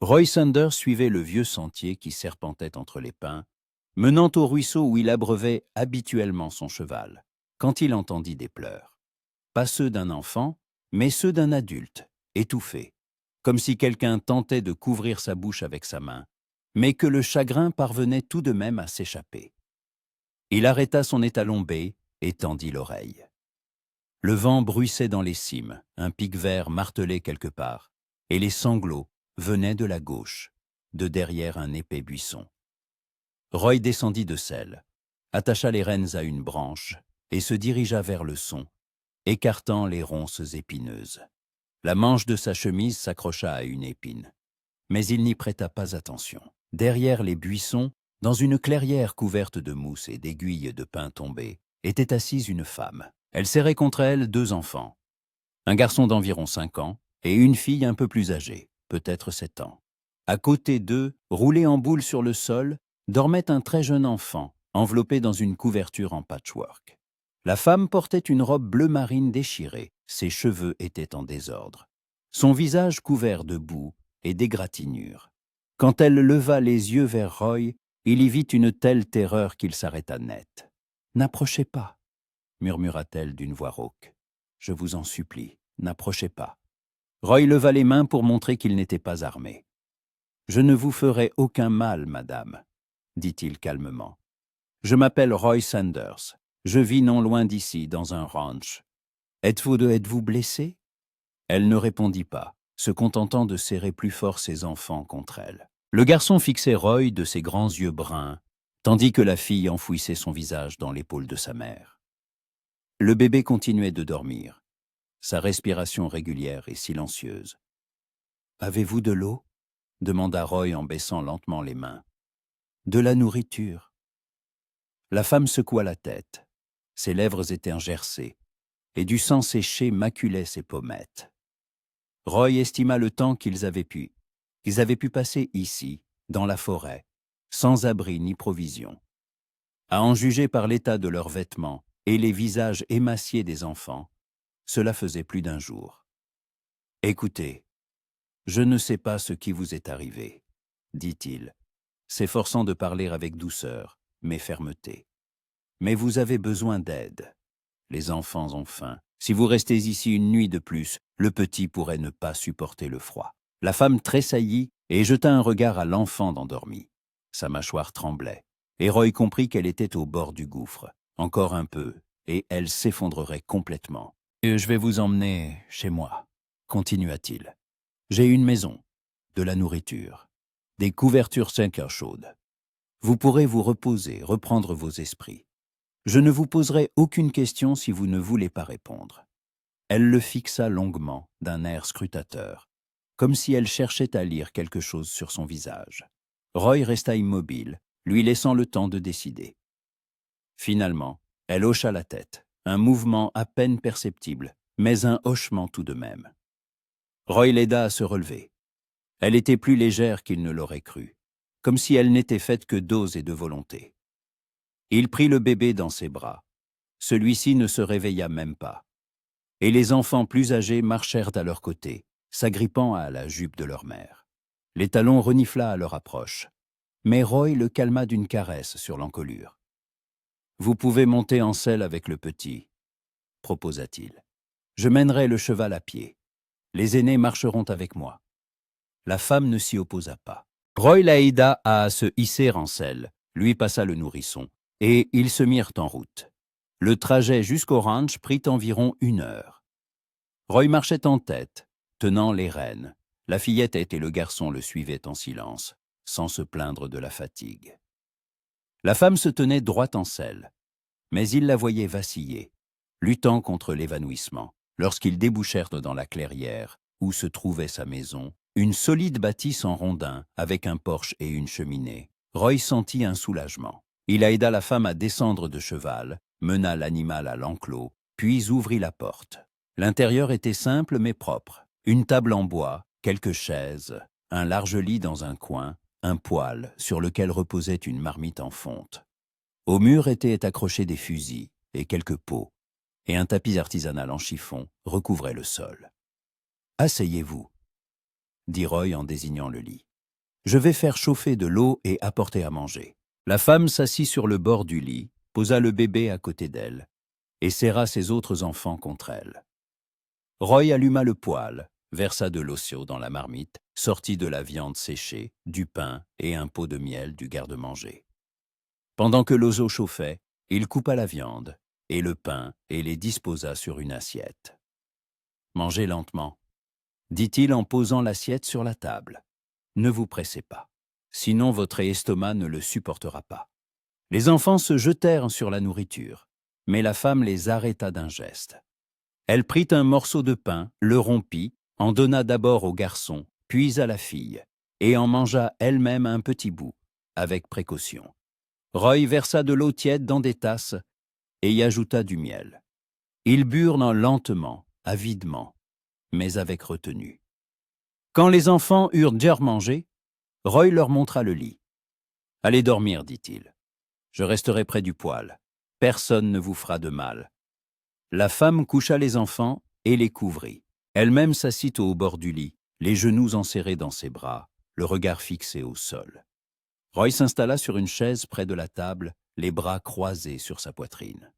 Roy Sanders suivait le vieux sentier qui serpentait entre les pins, menant au ruisseau où il abreuvait habituellement son cheval, quand il entendit des pleurs. Pas ceux d'un enfant, mais ceux d'un adulte, étouffé, comme si quelqu'un tentait de couvrir sa bouche avec sa main, mais que le chagrin parvenait tout de même à s'échapper. Il arrêta son étalon bai et tendit l'oreille. Le vent bruissait dans les cimes, un pic vert martelait quelque part, et les sanglots venaient de la gauche, de derrière un épais buisson. Roy descendit de selle, attacha les rênes à une branche et se dirigea vers le son, écartant les ronces épineuses. La manche de sa chemise s'accrocha à une épine, mais il n'y prêta pas attention. Derrière les buissons, dans une clairière couverte de mousse et d'aiguilles de pin tombées, était assise une femme. Elle serrait contre elle 2 enfants, un garçon d'environ 5 ans et une fille un peu plus âgée, peut-être 7 ans. À côté d'eux, roulé en boule sur le sol, dormait un très jeune enfant, enveloppé dans une couverture en patchwork. La femme portait une robe bleu marine déchirée, ses cheveux étaient en désordre, son visage couvert de boue et d'égratignures. Quand elle leva les yeux vers Roy, il y vit une telle terreur qu'il s'arrêta net. « N'approchez pas » murmura-t-elle d'une voix rauque. « Je vous en supplie, n'approchez pas. » Roy leva les mains pour montrer qu'il n'était pas armé. « Je ne vous ferai aucun mal, madame, » dit-il calmement. « Je m'appelle Roy Sanders. Je vis non loin d'ici, dans un ranch. Êtes-vous blessé ?» Elle ne répondit pas, se contentant de serrer plus fort ses enfants contre elle. Le garçon fixait Roy de ses grands yeux bruns, tandis que la fille enfouissait son visage dans l'épaule de sa mère. Le bébé continuait de dormir, sa respiration régulière et silencieuse. « Avez-vous de l'eau » demanda Roy en baissant lentement les mains. « De la nourriture. » La femme secoua la tête. Ses lèvres étaient gercées, et du sang séché maculait ses pommettes. Roy estima le temps qu'ils avaient pu passer ici, dans la forêt, sans abri ni provisions. À en juger par l'état de leurs vêtements et les visages émaciés des enfants, cela faisait plus d'1 jour. « Écoutez, je ne sais pas ce qui vous est arrivé, » dit-il, s'efforçant de parler avec douceur, mais fermeté. « Mais vous avez besoin d'aide. Les enfants ont faim. Si vous restez ici une nuit de plus, le petit pourrait ne pas supporter le froid. » La femme tressaillit et jeta un regard à l'enfant endormi. Sa mâchoire tremblait, et Roy comprit qu'elle était au bord du gouffre. Encore un peu, et elle s'effondrerait complètement. « Je vais vous emmener chez moi, » continua-t-il. « J'ai une maison, de la nourriture, des couvertures 5 heures chaudes. Vous pourrez vous reposer, reprendre vos esprits. Je ne vous poserai aucune question si vous ne voulez pas répondre. » Elle le fixa longuement, d'un air scrutateur, comme si elle cherchait à lire quelque chose sur son visage. Roy resta immobile, lui laissant le temps de décider. Finalement, elle hocha la tête, un mouvement à peine perceptible, mais un hochement tout de même. Roy l'aida à se relever. Elle était plus légère qu'il ne l'aurait cru, comme si elle n'était faite que d'os et de volonté. Il prit le bébé dans ses bras. Celui-ci ne se réveilla même pas. Et les enfants plus âgés marchèrent à leur côté, s'agrippant à la jupe de leur mère. L'étalon renifla à leur approche, mais Roy le calma d'une caresse sur l'encolure. « Vous pouvez monter en selle avec le petit, » proposa-t-il. « Je mènerai le cheval à pied. Les aînés marcheront avec moi. » La femme ne s'y opposa pas. Roy la aida à se hisser en selle, lui passa le nourrisson, et ils se mirent en route. Le trajet jusqu'au ranch prit environ 1 heure. Roy marchait en tête, tenant les rênes. La fillette et le garçon le suivaient en silence, sans se plaindre de la fatigue. La femme se tenait droite en selle, mais il la voyait vaciller, luttant contre l'évanouissement, lorsqu'ils débouchèrent dans la clairière où se trouvait sa maison, une solide bâtisse en rondin avec un porche et une cheminée. Roy sentit un soulagement. Il aida la femme à descendre de cheval, mena l'animal à l'enclos, puis ouvrit la porte. L'intérieur était simple mais propre. Une table en bois, quelques chaises, un large lit dans un coin, un poêle sur lequel reposait une marmite en fonte. Au mur étaient accrochés des fusils et quelques pots, et un tapis artisanal en chiffon recouvrait le sol. « Asseyez-vous » dit Roy en désignant le lit. Je vais faire chauffer de l'eau et apporter à manger. » La femme s'assit sur le bord du lit, posa le bébé à côté d'elle et serra ses autres enfants contre elle. Roy alluma le poêle, versa de l'eau chaude dans la marmite, sortit de la viande séchée, du pain et un pot de miel du garde-manger. Pendant que l'eau chauffait, il coupa la viande et le pain et les disposa sur une assiette. « Mangez lentement, » dit-il en posant l'assiette sur la table. « Ne vous pressez pas, sinon votre estomac ne le supportera pas. » Les enfants se jetèrent sur la nourriture, mais la femme les arrêta d'un geste. Elle prit un morceau de pain, le rompit, en donna d'abord au garçon, puis à la fille, et en mangea elle-même un petit bout, avec précaution. Roy versa de l'eau tiède dans des tasses et y ajouta du miel. Ils burent lentement, avidement, mais avec retenue. Quand les enfants eurent déjà mangé, Roy leur montra le lit. « Allez dormir, dit-il. Je resterai près du poêle. Personne ne vous fera de mal. » La femme coucha les enfants et les couvrit. Elle-même s'assit au bord du lit, les genoux enserrés dans ses bras, le regard fixé au sol. Roy s'installa sur une chaise près de la table, les bras croisés sur sa poitrine.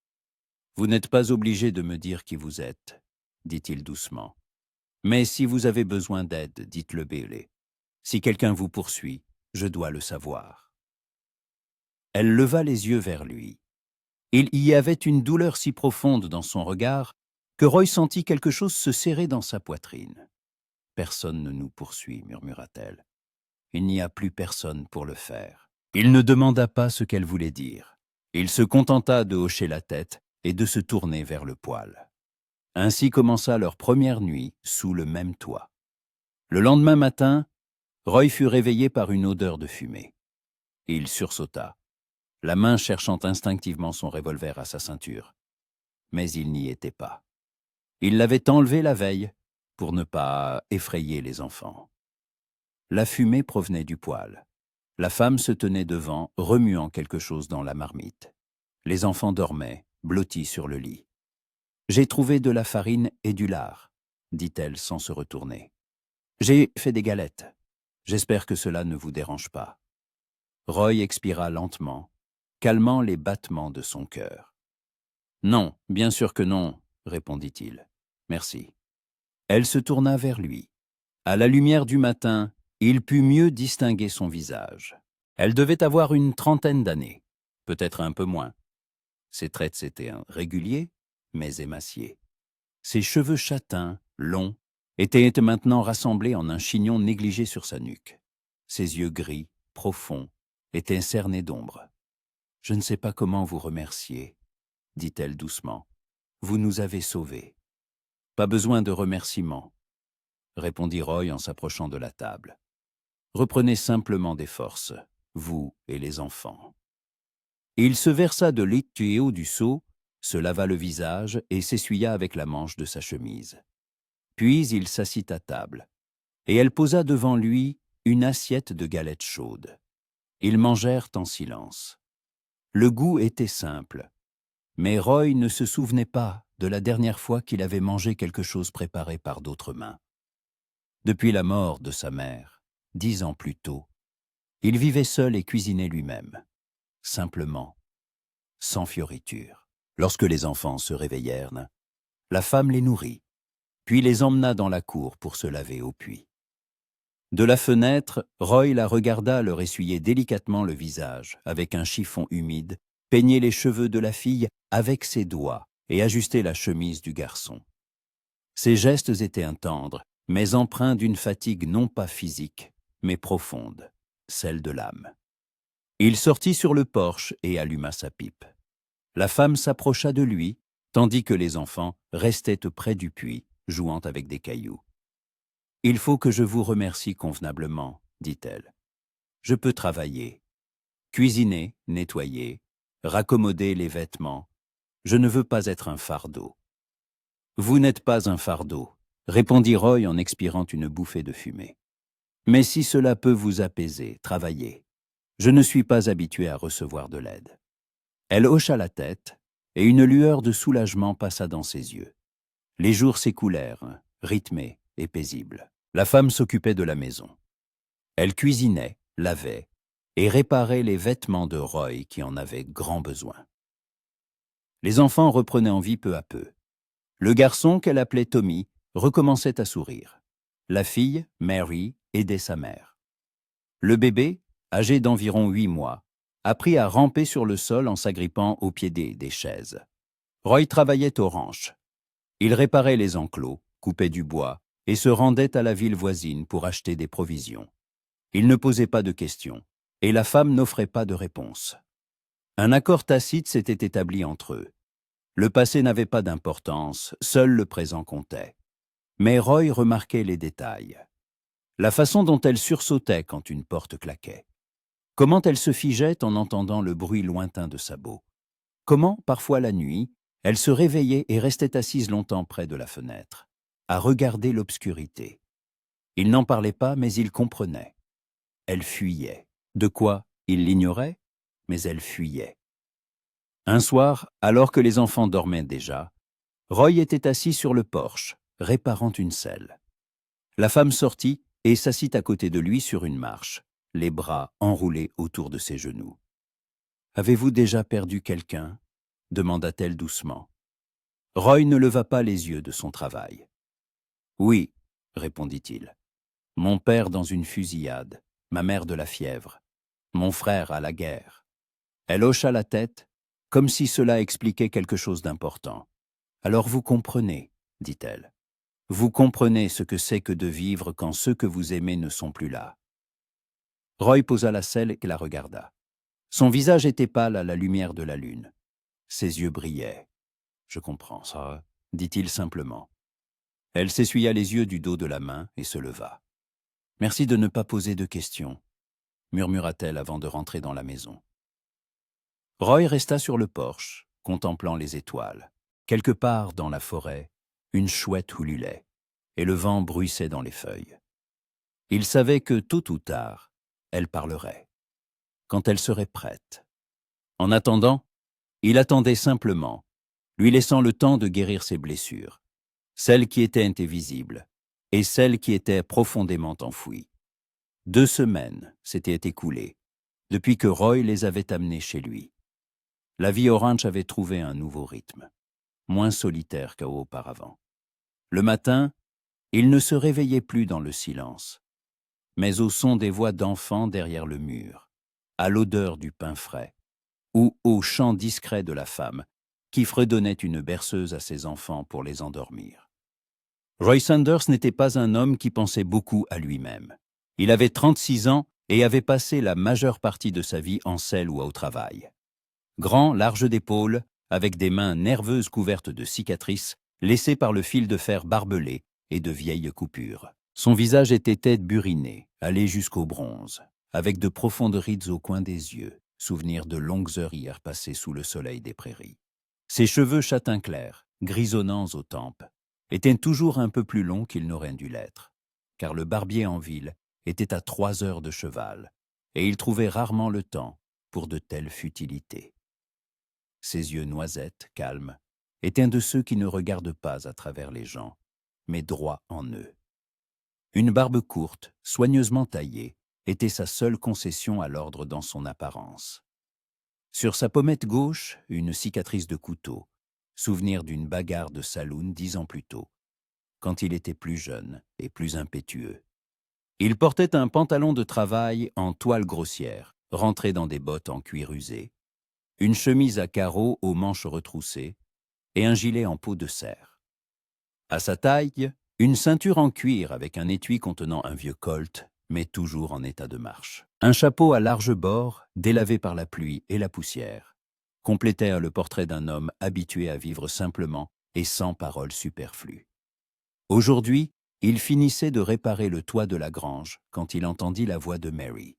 « Vous n'êtes pas obligé de me dire qui vous êtes, » dit-il doucement. « Mais si vous avez besoin d'aide, dites-le Bailey. Si quelqu'un vous poursuit, je dois le savoir. » Elle leva les yeux vers lui. Il y avait une douleur si profonde dans son regard que Roy sentit quelque chose se serrer dans sa poitrine. « Personne ne nous poursuit, » murmura-t-elle. « Il n'y a plus personne pour le faire. » Il ne demanda pas ce qu'elle voulait dire. Il se contenta de hocher la tête et de se tourner vers le poêle. Ainsi commença leur première nuit sous le même toit. Le lendemain matin, Roy fut réveillé par une odeur de fumée. Il sursauta, la main cherchant instinctivement son revolver à sa ceinture. Mais il n'y était pas. Il l'avait enlevé la veille pour ne pas effrayer les enfants. La fumée provenait du poêle. La femme se tenait devant, remuant quelque chose dans la marmite. Les enfants dormaient, blottis sur le lit. « J'ai trouvé de la farine et du lard, » dit-elle sans se retourner. « J'ai fait des galettes. J'espère que cela ne vous dérange pas. » Roy expira lentement, calmant les battements de son cœur. « Non, bien sûr que non, » répondit-il. « Merci. » Elle se tourna vers lui. À la lumière du matin, il put mieux distinguer son visage. Elle devait avoir une trentaine d'années, peut-être un peu moins. Ses traits étaient réguliers, mais émaciés. Ses cheveux châtains, longs, étaient maintenant rassemblés en un chignon négligé sur sa nuque. Ses yeux gris, profonds, étaient cernés d'ombre. « Je ne sais pas comment vous remercier, » dit-elle doucement. « Vous nous avez sauvés. »« Pas besoin de remerciements, » répondit Roy en s'approchant de la table. « Reprenez simplement des forces, vous et les enfants. » Il se versa de l'eau du seau, se lava le visage et s'essuya avec la manche de sa chemise. Puis il s'assit à table, et elle posa devant lui une assiette de galettes chaudes. Ils mangèrent en silence. Le goût était simple, mais Roy ne se souvenait pas de la dernière fois qu'il avait mangé quelque chose préparé par d'autres mains. Depuis la mort de sa mère, 10 ans plus tôt, il vivait seul et cuisinait lui-même, simplement, sans fioriture. Lorsque les enfants se réveillèrent, la femme les nourrit, puis les emmena dans la cour pour se laver au puits. De la fenêtre, Roy la regarda leur essuyer délicatement le visage avec un chiffon humide, peigner les cheveux de la fille avec ses doigts et ajuster la chemise du garçon. Ses gestes étaient tendres, mais empreints d'une fatigue non pas physique, mais profonde, celle de l'âme. Il sortit sur le porche et alluma sa pipe. La femme s'approcha de lui, tandis que les enfants restaient près du puits, jouant avec des cailloux. « Il faut que je vous remercie convenablement, » dit-elle. « Je peux travailler, cuisiner, nettoyer, raccommoder les vêtements. Je ne veux pas être un fardeau. »« Vous n'êtes pas un fardeau, » répondit Roy en expirant une bouffée de fumée. « Mais si cela peut vous apaiser, travaillez. Je ne suis pas habitué à recevoir de l'aide. » Elle hocha la tête, et une lueur de soulagement passa dans ses yeux. Les jours s'écoulèrent, rythmés et paisibles. La femme s'occupait de la maison. Elle cuisinait, lavait et réparait les vêtements de Roy qui en avait grand besoin. Les enfants reprenaient en vie peu à peu. Le garçon, qu'elle appelait Tommy, recommençait à sourire. La fille, Mary, aidait sa mère. Le bébé, âgé d'environ 8 mois, apprit à ramper sur le sol en s'agrippant au pied des chaises. Roy travaillait au ranch. Il réparait les enclos, coupait du bois et se rendait à la ville voisine pour acheter des provisions. Il ne posait pas de questions, et la femme n'offrait pas de réponse. Un accord tacite s'était établi entre eux. Le passé n'avait pas d'importance, seul le présent comptait. Mais Roy remarquait les détails. La façon dont elle sursautait quand une porte claquait. Comment elle se figeait en entendant le bruit lointain de sabots. Comment, parfois la nuit, elle se réveillait et restait assise longtemps près de la fenêtre, à regarder l'obscurité. Il n'en parlait pas, mais il comprenait. Elle fuyait. De quoi, il l'ignorait, mais elle fuyait. Un soir, alors que les enfants dormaient déjà, Roy était assis sur le porche, réparant une selle. La femme sortit et s'assit à côté de lui sur une marche, les bras enroulés autour de ses genoux. « Avez-vous déjà perdu quelqu'un » demanda-t-elle doucement. Roy ne leva pas les yeux de son travail. « Oui, » répondit-il. « Mon père dans une fusillade, ma mère de la fièvre, mon frère à la guerre. » Elle hocha la tête, comme si cela expliquait quelque chose d'important. « Alors vous comprenez, » dit-elle. « Vous comprenez ce que c'est que de vivre quand ceux que vous aimez ne sont plus là. » Roy posa la selle et la regarda. Son visage était pâle à la lumière de la lune. Ses yeux brillaient. « Je comprends ça, » dit-il simplement. Elle s'essuya les yeux du dos de la main et se leva. « Merci de ne pas poser de questions, » murmura-t-elle avant de rentrer dans la maison. Roy resta sur le porche, contemplant les étoiles. Quelque part dans la forêt, une chouette ululait, et le vent bruissait dans les feuilles. Il savait que, tôt ou tard, elle parlerait, quand elle serait prête. En attendant, il attendait simplement, lui laissant le temps de guérir ses blessures, celles qui étaient invisibles et celles qui étaient profondément enfouies. 2 semaines s'étaient écoulées depuis que Roy les avait amenées chez lui. La vie au ranch avait trouvé un nouveau rythme, moins solitaire qu'auparavant. Le matin, il ne se réveillait plus dans le silence, mais au son des voix d'enfants derrière le mur, à l'odeur du pain frais, ou au chant discret de la femme qui fredonnait une berceuse à ses enfants pour les endormir. Roy Sanders n'était pas un homme qui pensait beaucoup à lui-même. Il avait 36 ans et avait passé la majeure partie de sa vie en selle ou au travail. Grand, large d'épaules, avec des mains nerveuses couvertes de cicatrices, laissées par le fil de fer barbelé et de vieilles coupures. Son visage était tête burinée, allé jusqu'au bronze, avec de profondes rides au coin des yeux, souvenir de longues heures hier passées sous le soleil des prairies. Ses cheveux châtain clair, grisonnants aux tempes, étaient toujours un peu plus longs qu'ils n'auraient dû l'être, car le barbier en ville était à 3 heures de cheval, et il trouvait rarement le temps pour de telles futilités. Ses yeux noisettes, calmes, étaient un de ceux qui ne regardent pas à travers les gens, mais droit en eux. Une barbe courte, soigneusement taillée, était sa seule concession à l'ordre dans son apparence. Sur sa pommette gauche, une cicatrice de couteau, souvenir d'une bagarre de saloon 10 ans plus tôt, quand il était plus jeune et plus impétueux. Il portait un pantalon de travail en toile grossière, rentré dans des bottes en cuir usé, une chemise à carreaux aux manches retroussées et un gilet en peau de cerf. À sa taille, une ceinture en cuir avec un étui contenant un vieux colt, mais toujours en état de marche. Un chapeau à large bord, délavé par la pluie et la poussière, complétait le portrait d'un homme habitué à vivre simplement et sans paroles superflues. Aujourd'hui, il finissait de réparer le toit de la grange quand il entendit la voix de Mary.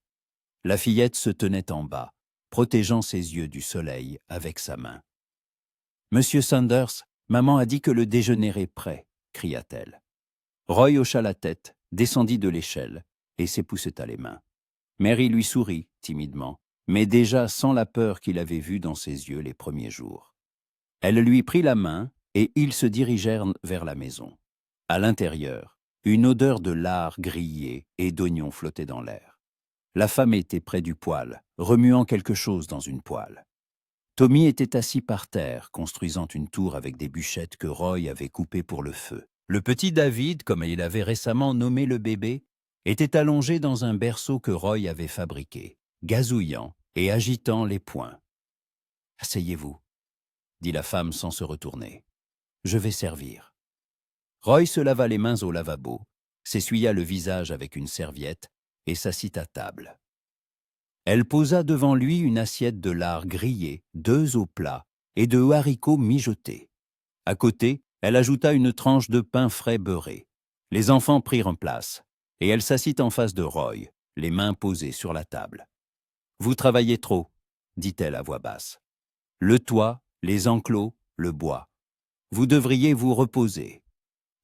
La fillette se tenait en bas, protégeant ses yeux du soleil avec sa main. « Monsieur Sanders, maman a dit que le déjeuner est prêt », cria-t-elle. Roy hocha la tête, descendit de l'échelle et s'épousseta les mains. Mary lui sourit timidement, mais déjà sans la peur qu'il avait vue dans ses yeux les premiers jours. Elle lui prit la main et ils se dirigèrent vers la maison. À l'intérieur, Une odeur de lard grillé et d'oignons flottait dans l'air. La femme était près du poêle, remuant quelque chose dans une poêle. Tommy était assis par terre, construisant une tour avec des bûchettes que Roy avait coupées pour le feu. Le petit David, comme il avait récemment nommé le bébé, était allongé dans un berceau que Roy avait fabriqué, gazouillant et agitant les poings. « Asseyez-vous » dit la femme sans se retourner. « Je vais servir. » Roy se lava les mains au lavabo, s'essuya le visage avec une serviette et s'assit à table. Elle posa devant lui une assiette de lard grillé, d'œufs au plat et de haricots mijotés. À côté, elle ajouta une tranche de pain frais beurré. Les enfants prirent place, et elle s'assit en face de Roy, les mains posées sur la table. « Vous travaillez trop, » dit-elle à voix basse. « Le toit, les enclos, le bois. Vous devriez vous reposer. »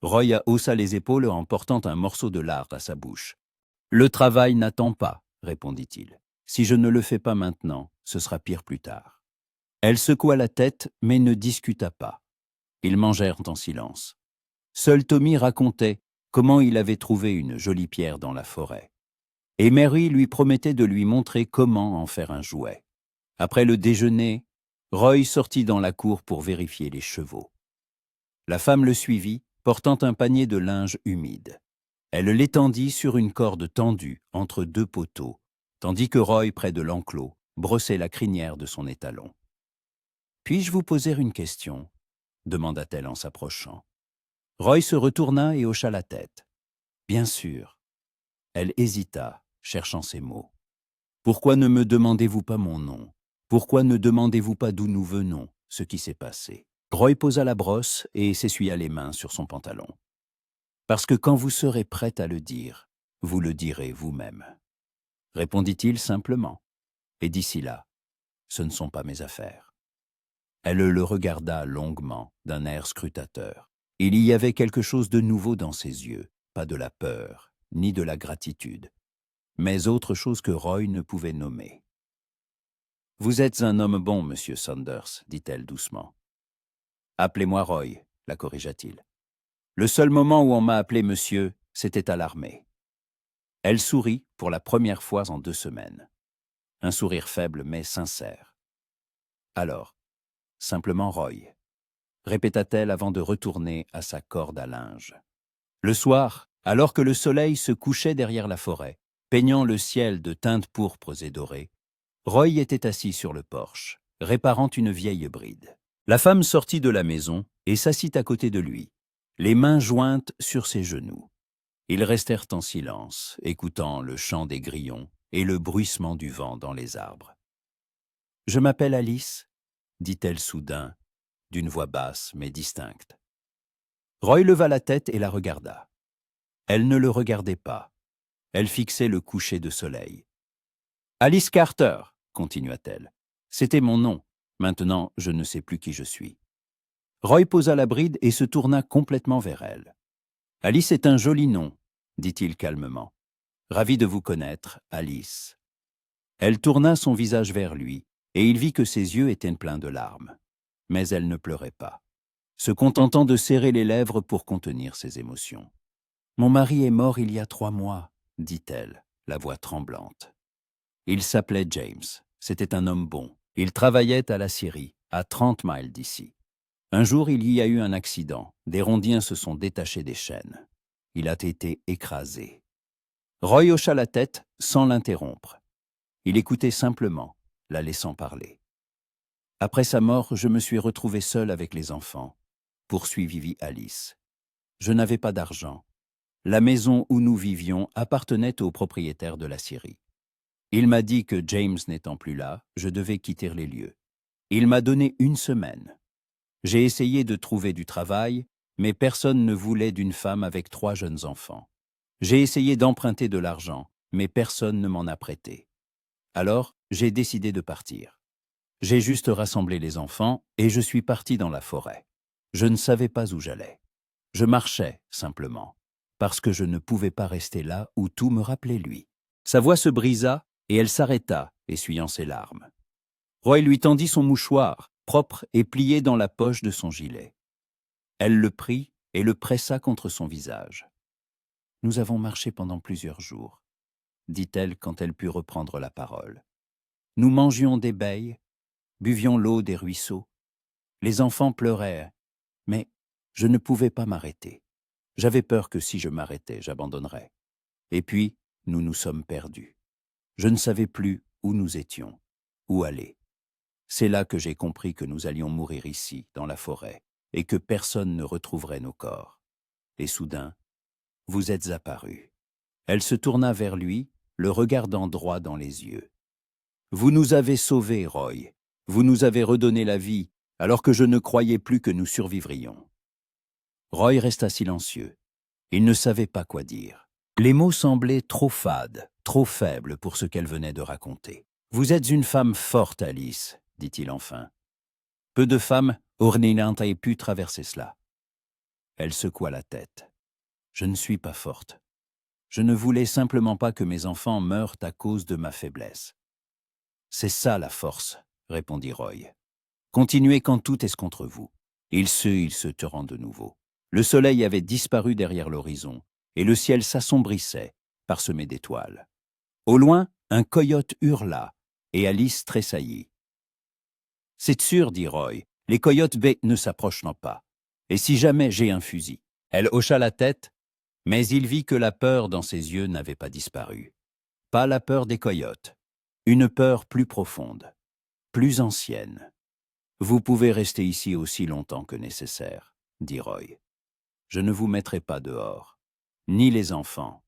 Roy haussa les épaules en portant un morceau de lard à sa bouche. « Le travail n'attend pas, » répondit-il. « Si je ne le fais pas maintenant, ce sera pire plus tard. » Elle secoua la tête, mais ne discuta pas. Ils mangèrent en silence. Seul Tommy racontait comment il avait trouvé une jolie pierre dans la forêt. Et Mary lui promettait de lui montrer comment en faire un jouet. Après le déjeuner, Roy sortit dans la cour pour vérifier les chevaux. La femme le suivit, portant un panier de linge humide. Elle l'étendit sur une corde tendue entre deux poteaux, tandis que Roy, près de l'enclos, brossait la crinière de son étalon. « Puis-je vous poser une question ?» demanda-t-elle en s'approchant. Roy se retourna et hocha la tête. « Bien sûr. » Elle hésita, cherchant ses mots. « Pourquoi ne me demandez-vous pas mon nom? Pourquoi ne demandez-vous pas d'où nous venons, ce qui s'est passé ?» Roy posa la brosse et s'essuya les mains sur son pantalon. « Parce que quand vous serez prête à le dire, vous le direz vous-même. » Répondit-il simplement. « Et d'ici là, ce ne sont pas mes affaires. » Elle le regarda longuement, d'un air scrutateur. Il y avait quelque chose de nouveau dans ses yeux, pas de la peur, ni de la gratitude, mais autre chose que Roy ne pouvait nommer. « Vous êtes un homme bon, monsieur Saunders, » dit-elle doucement. « Appelez-moi Roy, » la corrigea-t-il. « Le seul moment où on m'a appelé monsieur, c'était à l'armée. » Elle sourit pour la première fois en 2 semaines. Un sourire faible mais sincère. « Alors, simplement Roy, » répéta-t-elle avant de retourner à sa corde à linge. Le soir, alors que le soleil se couchait derrière la forêt, peignant le ciel de teintes pourpres et dorées, Roy était assis sur le porche, réparant une vieille bride. La femme sortit de la maison et s'assit à côté de lui, les mains jointes sur ses genoux. Ils restèrent en silence, écoutant le chant des grillons et le bruissement du vent dans les arbres. « Je m'appelle Alice, » dit-elle soudain, d'une voix basse mais distincte. Roy leva la tête et la regarda. Elle ne le regardait pas. Elle fixait le coucher de soleil. « Alice Carter, » continua-t-elle. « C'était mon nom. Maintenant, je ne sais plus qui je suis. » Roy posa la bride et se tourna complètement vers elle. « Alice est un joli nom, » dit-il calmement. « Ravi de vous connaître, Alice. » Elle tourna son visage vers lui, et il vit que ses yeux étaient pleins de larmes. Mais elle ne pleurait pas, se contentant de serrer les lèvres pour contenir ses émotions. « Mon mari est mort il y a 3 mois, » dit-elle, la voix tremblante. Il s'appelait James. C'était un homme bon. Il travaillait à la scierie, à 30 miles d'ici. Un jour, il y a eu un accident. Des rondiens se sont détachés des chaînes. Il a été écrasé. Roy hocha la tête sans l'interrompre. Il écoutait simplement, la laissant parler. Après sa mort, je me suis retrouvé seul avec les enfants, poursuivit Alice. Je n'avais pas d'argent. La maison où nous vivions appartenait au propriétaire de la scierie. Il m'a dit que James n'étant plus là, je devais quitter les lieux. Il m'a donné 1 semaine. J'ai essayé de trouver du travail, mais personne ne voulait d'une femme avec 3 jeunes enfants. J'ai essayé d'emprunter de l'argent, mais personne ne m'en a prêté. Alors, j'ai décidé de partir. J'ai juste rassemblé les enfants et je suis parti dans la forêt. Je ne savais pas où j'allais. Je marchais, simplement, parce que je ne pouvais pas rester là où tout me rappelait lui. Sa voix se brisa et elle s'arrêta, essuyant ses larmes. Roy lui tendit son mouchoir, propre et plié dans la poche de son gilet. Elle le prit et le pressa contre son visage. Nous avons marché pendant plusieurs jours, dit-elle quand elle put reprendre la parole. Nous mangions des baies, buvions l'eau des ruisseaux. Les enfants pleuraient, mais je ne pouvais pas m'arrêter. J'avais peur que si je m'arrêtais, j'abandonnerais. Et puis, nous nous sommes perdus. Je ne savais plus où nous étions, où aller. C'est là que j'ai compris que nous allions mourir ici, dans la forêt, et que personne ne retrouverait nos corps. Et soudain, vous êtes apparu. Elle se tourna vers lui, le regardant droit dans les yeux. Vous nous avez sauvés, Roy. Vous nous avez redonné la vie, alors que je ne croyais plus que nous survivrions. Roy resta silencieux. Il ne savait pas quoi dire. Les mots semblaient trop fades, trop faibles pour ce qu'elle venait de raconter. Vous êtes une femme forte, Alice, dit-il enfin. Peu de femmes auraient pu traverser cela. Elle secoua la tête. Je ne suis pas forte. Je ne voulais simplement pas que mes enfants meurent à cause de ma faiblesse. C'est ça la force, répondit Roy. Continuez quand tout est contre vous. Il se tairent de nouveau. Le soleil avait disparu derrière l'horizon, et le ciel s'assombrisait, parsemé d'étoiles. Au loin, un coyote hurla, et Alice tressaillit. C'est sûr, dit Roy, les coyotes baies ne s'approcheront pas. Et si jamais j'ai un fusil? Elle hocha la tête, mais il vit que la peur dans ses yeux n'avait pas disparu. Pas la peur des coyotes, une peur plus profonde, plus ancienne. Vous pouvez rester ici aussi longtemps que nécessaire, dit Roy. Je ne vous mettrai pas dehors, ni les enfants.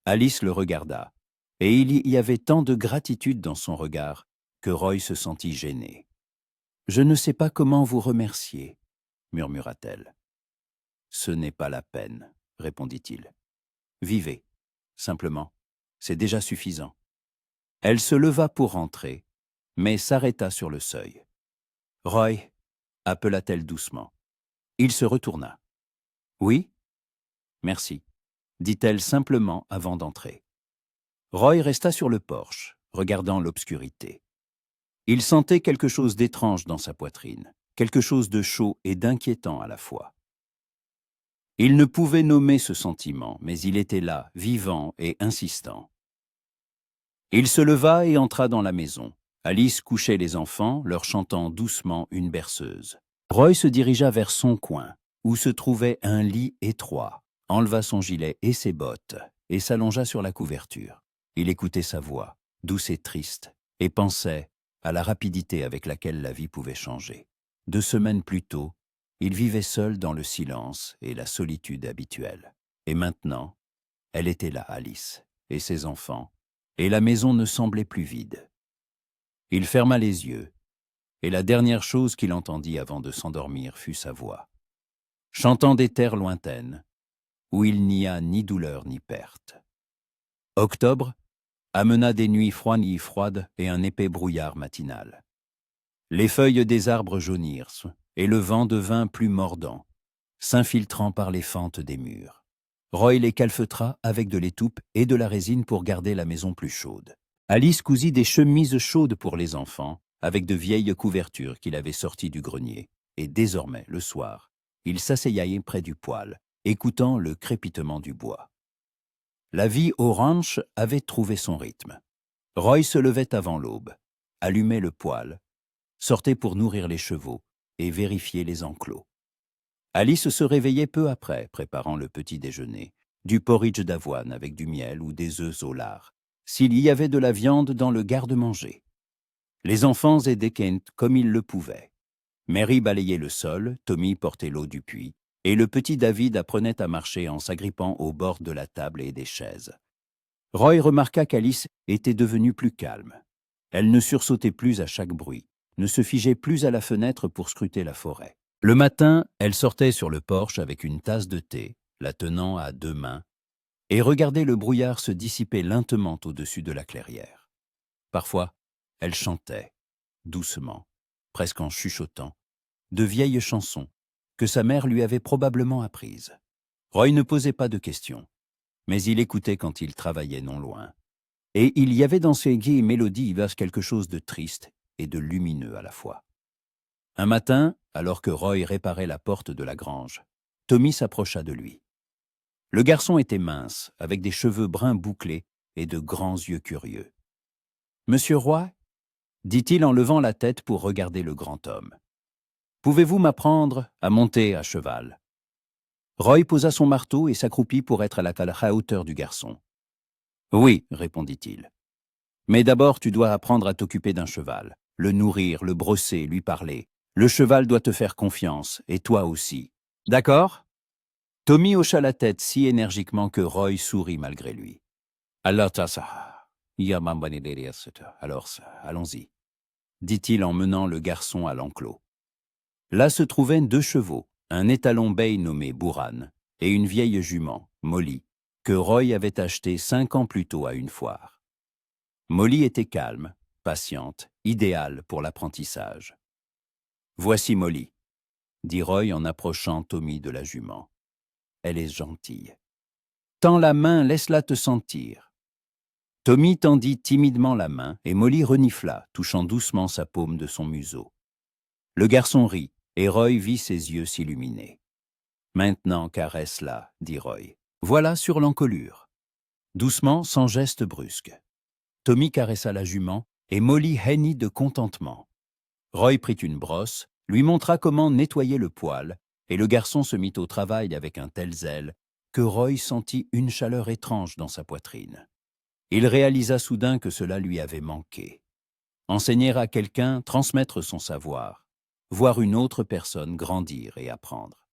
Alice le regarda, et il y avait tant de gratitude dans son regard que Roy se sentit gêné. Je ne sais pas comment vous remercier, murmura-t-elle. Ce n'est pas la peine, répondit-il. Vivez, simplement, c'est déjà suffisant. Elle se leva pour rentrer, mais s'arrêta sur le seuil. Roy, appela-t-elle doucement. Il se retourna. Oui? Merci, dit-elle simplement avant d'entrer. Roy resta sur le porche, regardant l'obscurité. Il sentait quelque chose d'étrange dans sa poitrine, quelque chose de chaud et d'inquiétant à la fois. Il ne pouvait nommer ce sentiment, mais il était là, vivant et insistant. Il se leva et entra dans la maison. Alice couchait les enfants, leur chantant doucement une berceuse. Roy se dirigea vers son coin, où se trouvait un lit étroit, enleva son gilet et ses bottes, et s'allongea sur la couverture. Il écoutait sa voix, douce et triste, et pensait à la rapidité avec laquelle la vie pouvait changer. 2 semaines plus tôt, il vivait seul dans le silence et la solitude habituelle. Et maintenant, elle était là, Alice, et ses enfants, et la maison ne semblait plus vide. Il ferma les yeux, et la dernière chose qu'il entendit avant de s'endormir fut sa voix, chantant des terres lointaines, où il n'y a ni douleur ni perte. Octobre amena des nuits froides et un épais brouillard matinal. Les feuilles des arbres jaunirent, et le vent devint plus mordant, s'infiltrant par les fentes des murs. Roy les calfeutra avec de l'étoupe et de la résine pour garder la maison plus chaude. Alice cousit des chemises chaudes pour les enfants, avec de vieilles couvertures qu'il avait sorties du grenier, et désormais, le soir, il s'asseyait près du poêle, écoutant le crépitement du bois. La vie au ranch avait trouvé son rythme. Roy se levait avant l'aube, allumait le poêle, sortait pour nourrir les chevaux et vérifier les enclos. Alice se réveillait peu après, préparant le petit déjeuner, du porridge d'avoine avec du miel ou des œufs au lard, s'il y avait de la viande dans le garde-manger. Les enfants aidaient Kent comme ils le pouvaient. Mary balayait le sol, Tommy portait l'eau du puits, et le petit David apprenait à marcher en s'agrippant au bord de la table et des chaises. Roy remarqua qu'Alice était devenue plus calme. Elle ne sursautait plus à chaque bruit, ne se figeait plus à la fenêtre pour scruter la forêt. Le matin, elle sortait sur le porche avec une tasse de thé, la tenant à 2 mains, et regardait le brouillard se dissiper lentement au-dessus de la clairière. Parfois, elle chantait, doucement, presque en chuchotant, de vieilles chansons que sa mère lui avait probablement apprises. Roy ne posait pas de questions, mais il écoutait quand il travaillait non loin. Et il y avait dans ces gaies mélodies quelque chose de triste et de lumineux à la fois. Un matin, alors que Roy réparait la porte de la grange, Tommy s'approcha de lui. Le garçon était mince, avec des cheveux bruns bouclés et de grands yeux curieux. « Monsieur Roy ?» dit-il en levant la tête pour regarder le grand homme. « Pouvez-vous m'apprendre à monter à cheval ?» Roy posa son marteau et s'accroupit pour être à la hauteur du garçon. « Oui, répondit-il. Mais d'abord tu dois apprendre à t'occuper d'un cheval, le nourrir, le brosser, lui parler. Le cheval doit te faire confiance, et toi aussi. D'accord ?» Tommy hocha la tête si énergiquement que Roy sourit malgré lui. « Alors, allons-y, » dit-il en menant le garçon à l'enclos. Là se trouvaient 2 chevaux, un étalon bay nommé Buran et une vieille jument, Molly, que Roy avait achetée 5 ans plus tôt à une foire. Molly était calme, patiente, idéale pour l'apprentissage. « Voici Molly, » dit Roy en approchant Tommy de la jument. « Elle est gentille. Tends la main, laisse-la te sentir. » Tommy tendit timidement la main et Molly renifla, touchant doucement sa paume de son museau. Le garçon rit et Roy vit ses yeux s'illuminer. « Maintenant, caresse-la, » dit Roy. « Voilà sur l'encolure. » Doucement, sans geste brusque. Tommy caressa la jument et Molly hennit de contentement. Roy prit une brosse, lui montra comment nettoyer le poil, et le garçon se mit au travail avec un tel zèle que Roy sentit une chaleur étrange dans sa poitrine. Il réalisa soudain que cela lui avait manqué. Enseigner à quelqu'un, transmettre son savoir, voir une autre personne grandir et apprendre.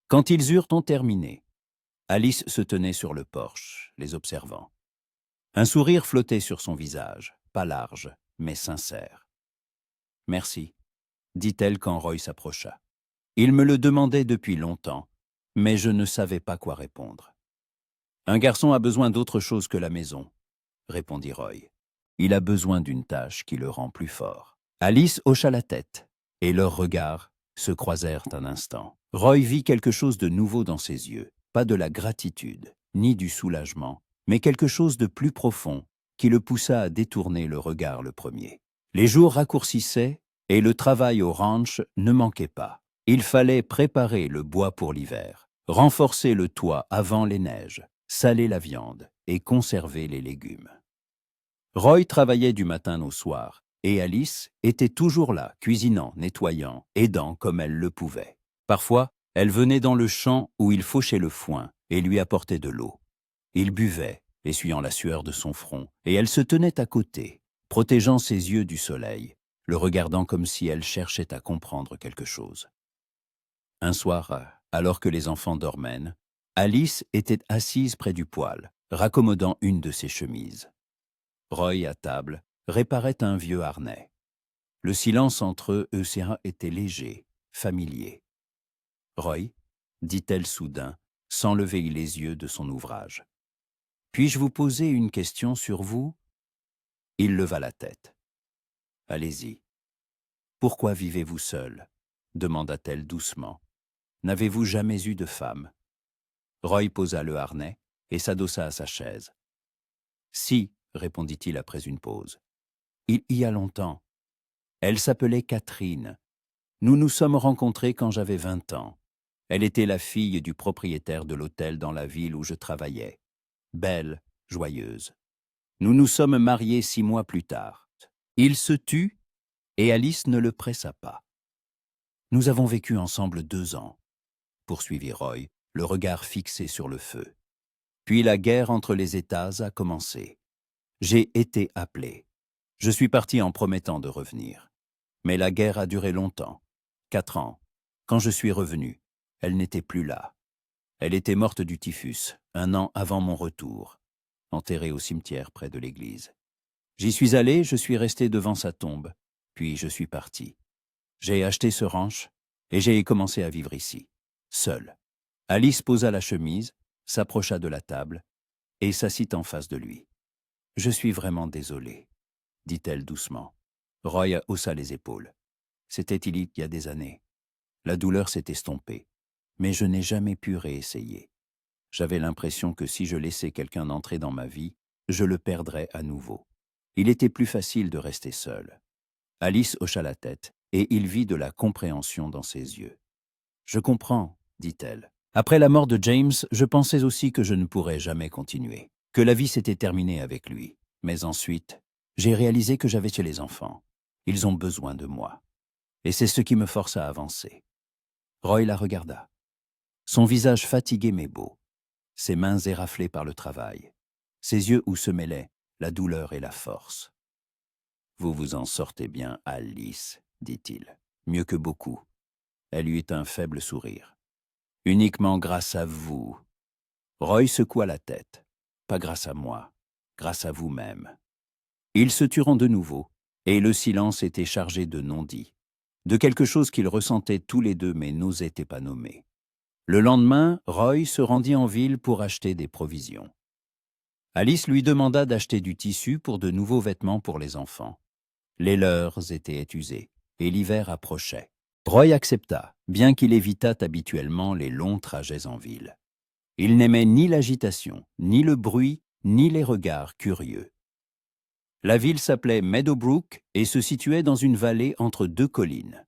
Quand ils eurent terminé, Alice se tenait sur le porche, les observant. Un sourire flottait sur son visage, pas large, mais sincère. « Merci, » dit-elle quand Roy s'approcha. « Il me le demandait depuis longtemps, mais je ne savais pas quoi répondre. »« Un garçon a besoin d'autre chose que la maison, » répondit Roy. « Il a besoin d'une tâche qui le rend plus fort. » Alice hocha la tête, et leurs regards se croisèrent un instant. Roy vit quelque chose de nouveau dans ses yeux, pas de la gratitude, ni du soulagement, mais quelque chose de plus profond qui le poussa à détourner le regard le premier. Les jours raccourcissaient et le travail au ranch ne manquait pas. Il fallait préparer le bois pour l'hiver, renforcer le toit avant les neiges, saler la viande et conserver les légumes. Roy travaillait du matin au soir et Alice était toujours là, cuisinant, nettoyant, aidant comme elle le pouvait. Parfois, elle venait dans le champ où il fauchait le foin et lui apportait de l'eau. Il buvait, essuyant la sueur de son front, et elle se tenait à côté, protégeant ses yeux du soleil, le regardant comme si elle cherchait à comprendre quelque chose. Un soir, alors que les enfants dormaient, Alice était assise près du poêle, raccommodant une de ses chemises. Roy, à table, réparait un vieux harnais. Le silence entre eux était léger, familier. « Roy, » dit-elle soudain, sans lever les yeux de son ouvrage. « Puis-je vous poser une question sur vous ?» Il leva la tête. « Allez-y. Pourquoi vivez-vous seul ?» demanda-t-elle doucement. « N'avez-vous jamais eu de femme ?» Roy posa le harnais et s'adossa à sa chaise. « Si, » répondit-il après une pause. « Il y a longtemps. Elle s'appelait Catherine. Nous nous sommes rencontrés quand j'avais 20 ans. Elle était la fille du propriétaire de l'hôtel dans la ville où je travaillais. Belle, joyeuse. Nous nous sommes mariés 6 mois plus tard. » Il se tut et Alice ne le pressa pas. « Nous avons vécu ensemble 2 ans, » poursuivit Roy, le regard fixé sur le feu. « Puis la guerre entre les États a commencé. J'ai été appelé. Je suis parti en promettant de revenir. Mais la guerre a duré longtemps, 4 ans. Quand je suis revenu, elle n'était plus là. Elle était morte du typhus, 1 an avant mon retour, enterrée au cimetière près de l'église. J'y suis allé, je suis resté devant sa tombe, puis je suis parti. J'ai acheté ce ranch et j'ai commencé à vivre ici, seul. » Alice posa la chemise, s'approcha de la table et s'assit en face de lui. « Je suis vraiment désolée, » dit-elle doucement. Roy haussa les épaules. « C'était il y a des années. La douleur s'est estompée, mais je n'ai jamais pu réessayer. J'avais l'impression que si je laissais quelqu'un entrer dans ma vie, je le perdrais à nouveau. Il était plus facile de rester seul. » Alice hocha la tête, et il vit de la compréhension dans ses yeux. « Je comprends, » dit-elle. Après la mort de James, je pensais aussi que je ne pourrais jamais continuer, que la vie s'était terminée avec lui. Mais ensuite, j'ai réalisé que j'avais chez les enfants. Ils ont besoin de moi. Et c'est ce qui me force à avancer. Roy la regarda. Son visage fatigué mais beau, ses mains éraflées par le travail, ses yeux où se mêlaient la douleur et la force. « Vous vous en sortez bien, Alice, dit-il. Mieux que beaucoup. » Elle eut un faible sourire. « Uniquement grâce à vous. » Roy secoua la tête. « Pas grâce à moi, grâce à vous-même. » Ils se turent de nouveau, et le silence était chargé de non-dits, de quelque chose qu'ils ressentaient tous les deux mais n'osaient pas nommer. Le lendemain, Roy se rendit en ville pour acheter des provisions. Alice lui demanda d'acheter du tissu pour de nouveaux vêtements pour les enfants. Les leurs étaient usés, et l'hiver approchait. Roy accepta, bien qu'il évitât habituellement les longs trajets en ville. Il n'aimait ni l'agitation, ni le bruit, ni les regards curieux. La ville s'appelait Meadowbrook et se situait dans une vallée entre deux collines.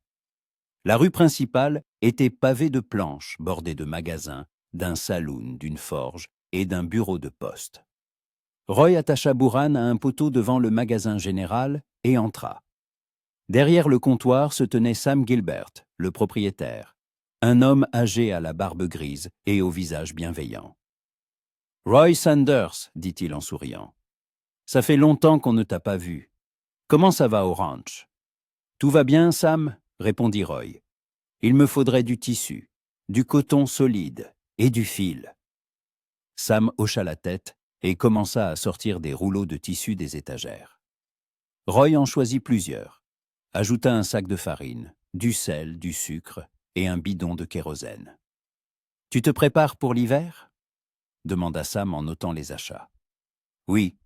La rue principale était pavée de planches bordées de magasins, d'un saloon, d'une forge et d'un bureau de poste. Roy attacha Buran à un poteau devant le magasin général et entra. Derrière le comptoir se tenait Sam Gilbert, le propriétaire, un homme âgé à la barbe grise et au visage bienveillant. « Roy Sanders, dit-il en souriant. Ça fait longtemps qu'on ne t'a pas vu. Comment ça va au ranch? » « Tout va bien, Sam, répondit Roy. Il me faudrait du tissu, du coton solide et du fil. Sam hocha la tête et commença à sortir des rouleaux de tissu des étagères. Roy en choisit plusieurs, ajouta un sac de farine, du sel, du sucre et un bidon de kérosène. « Tu te prépares pour l'hiver » demanda Sam en notant les achats. « Oui, »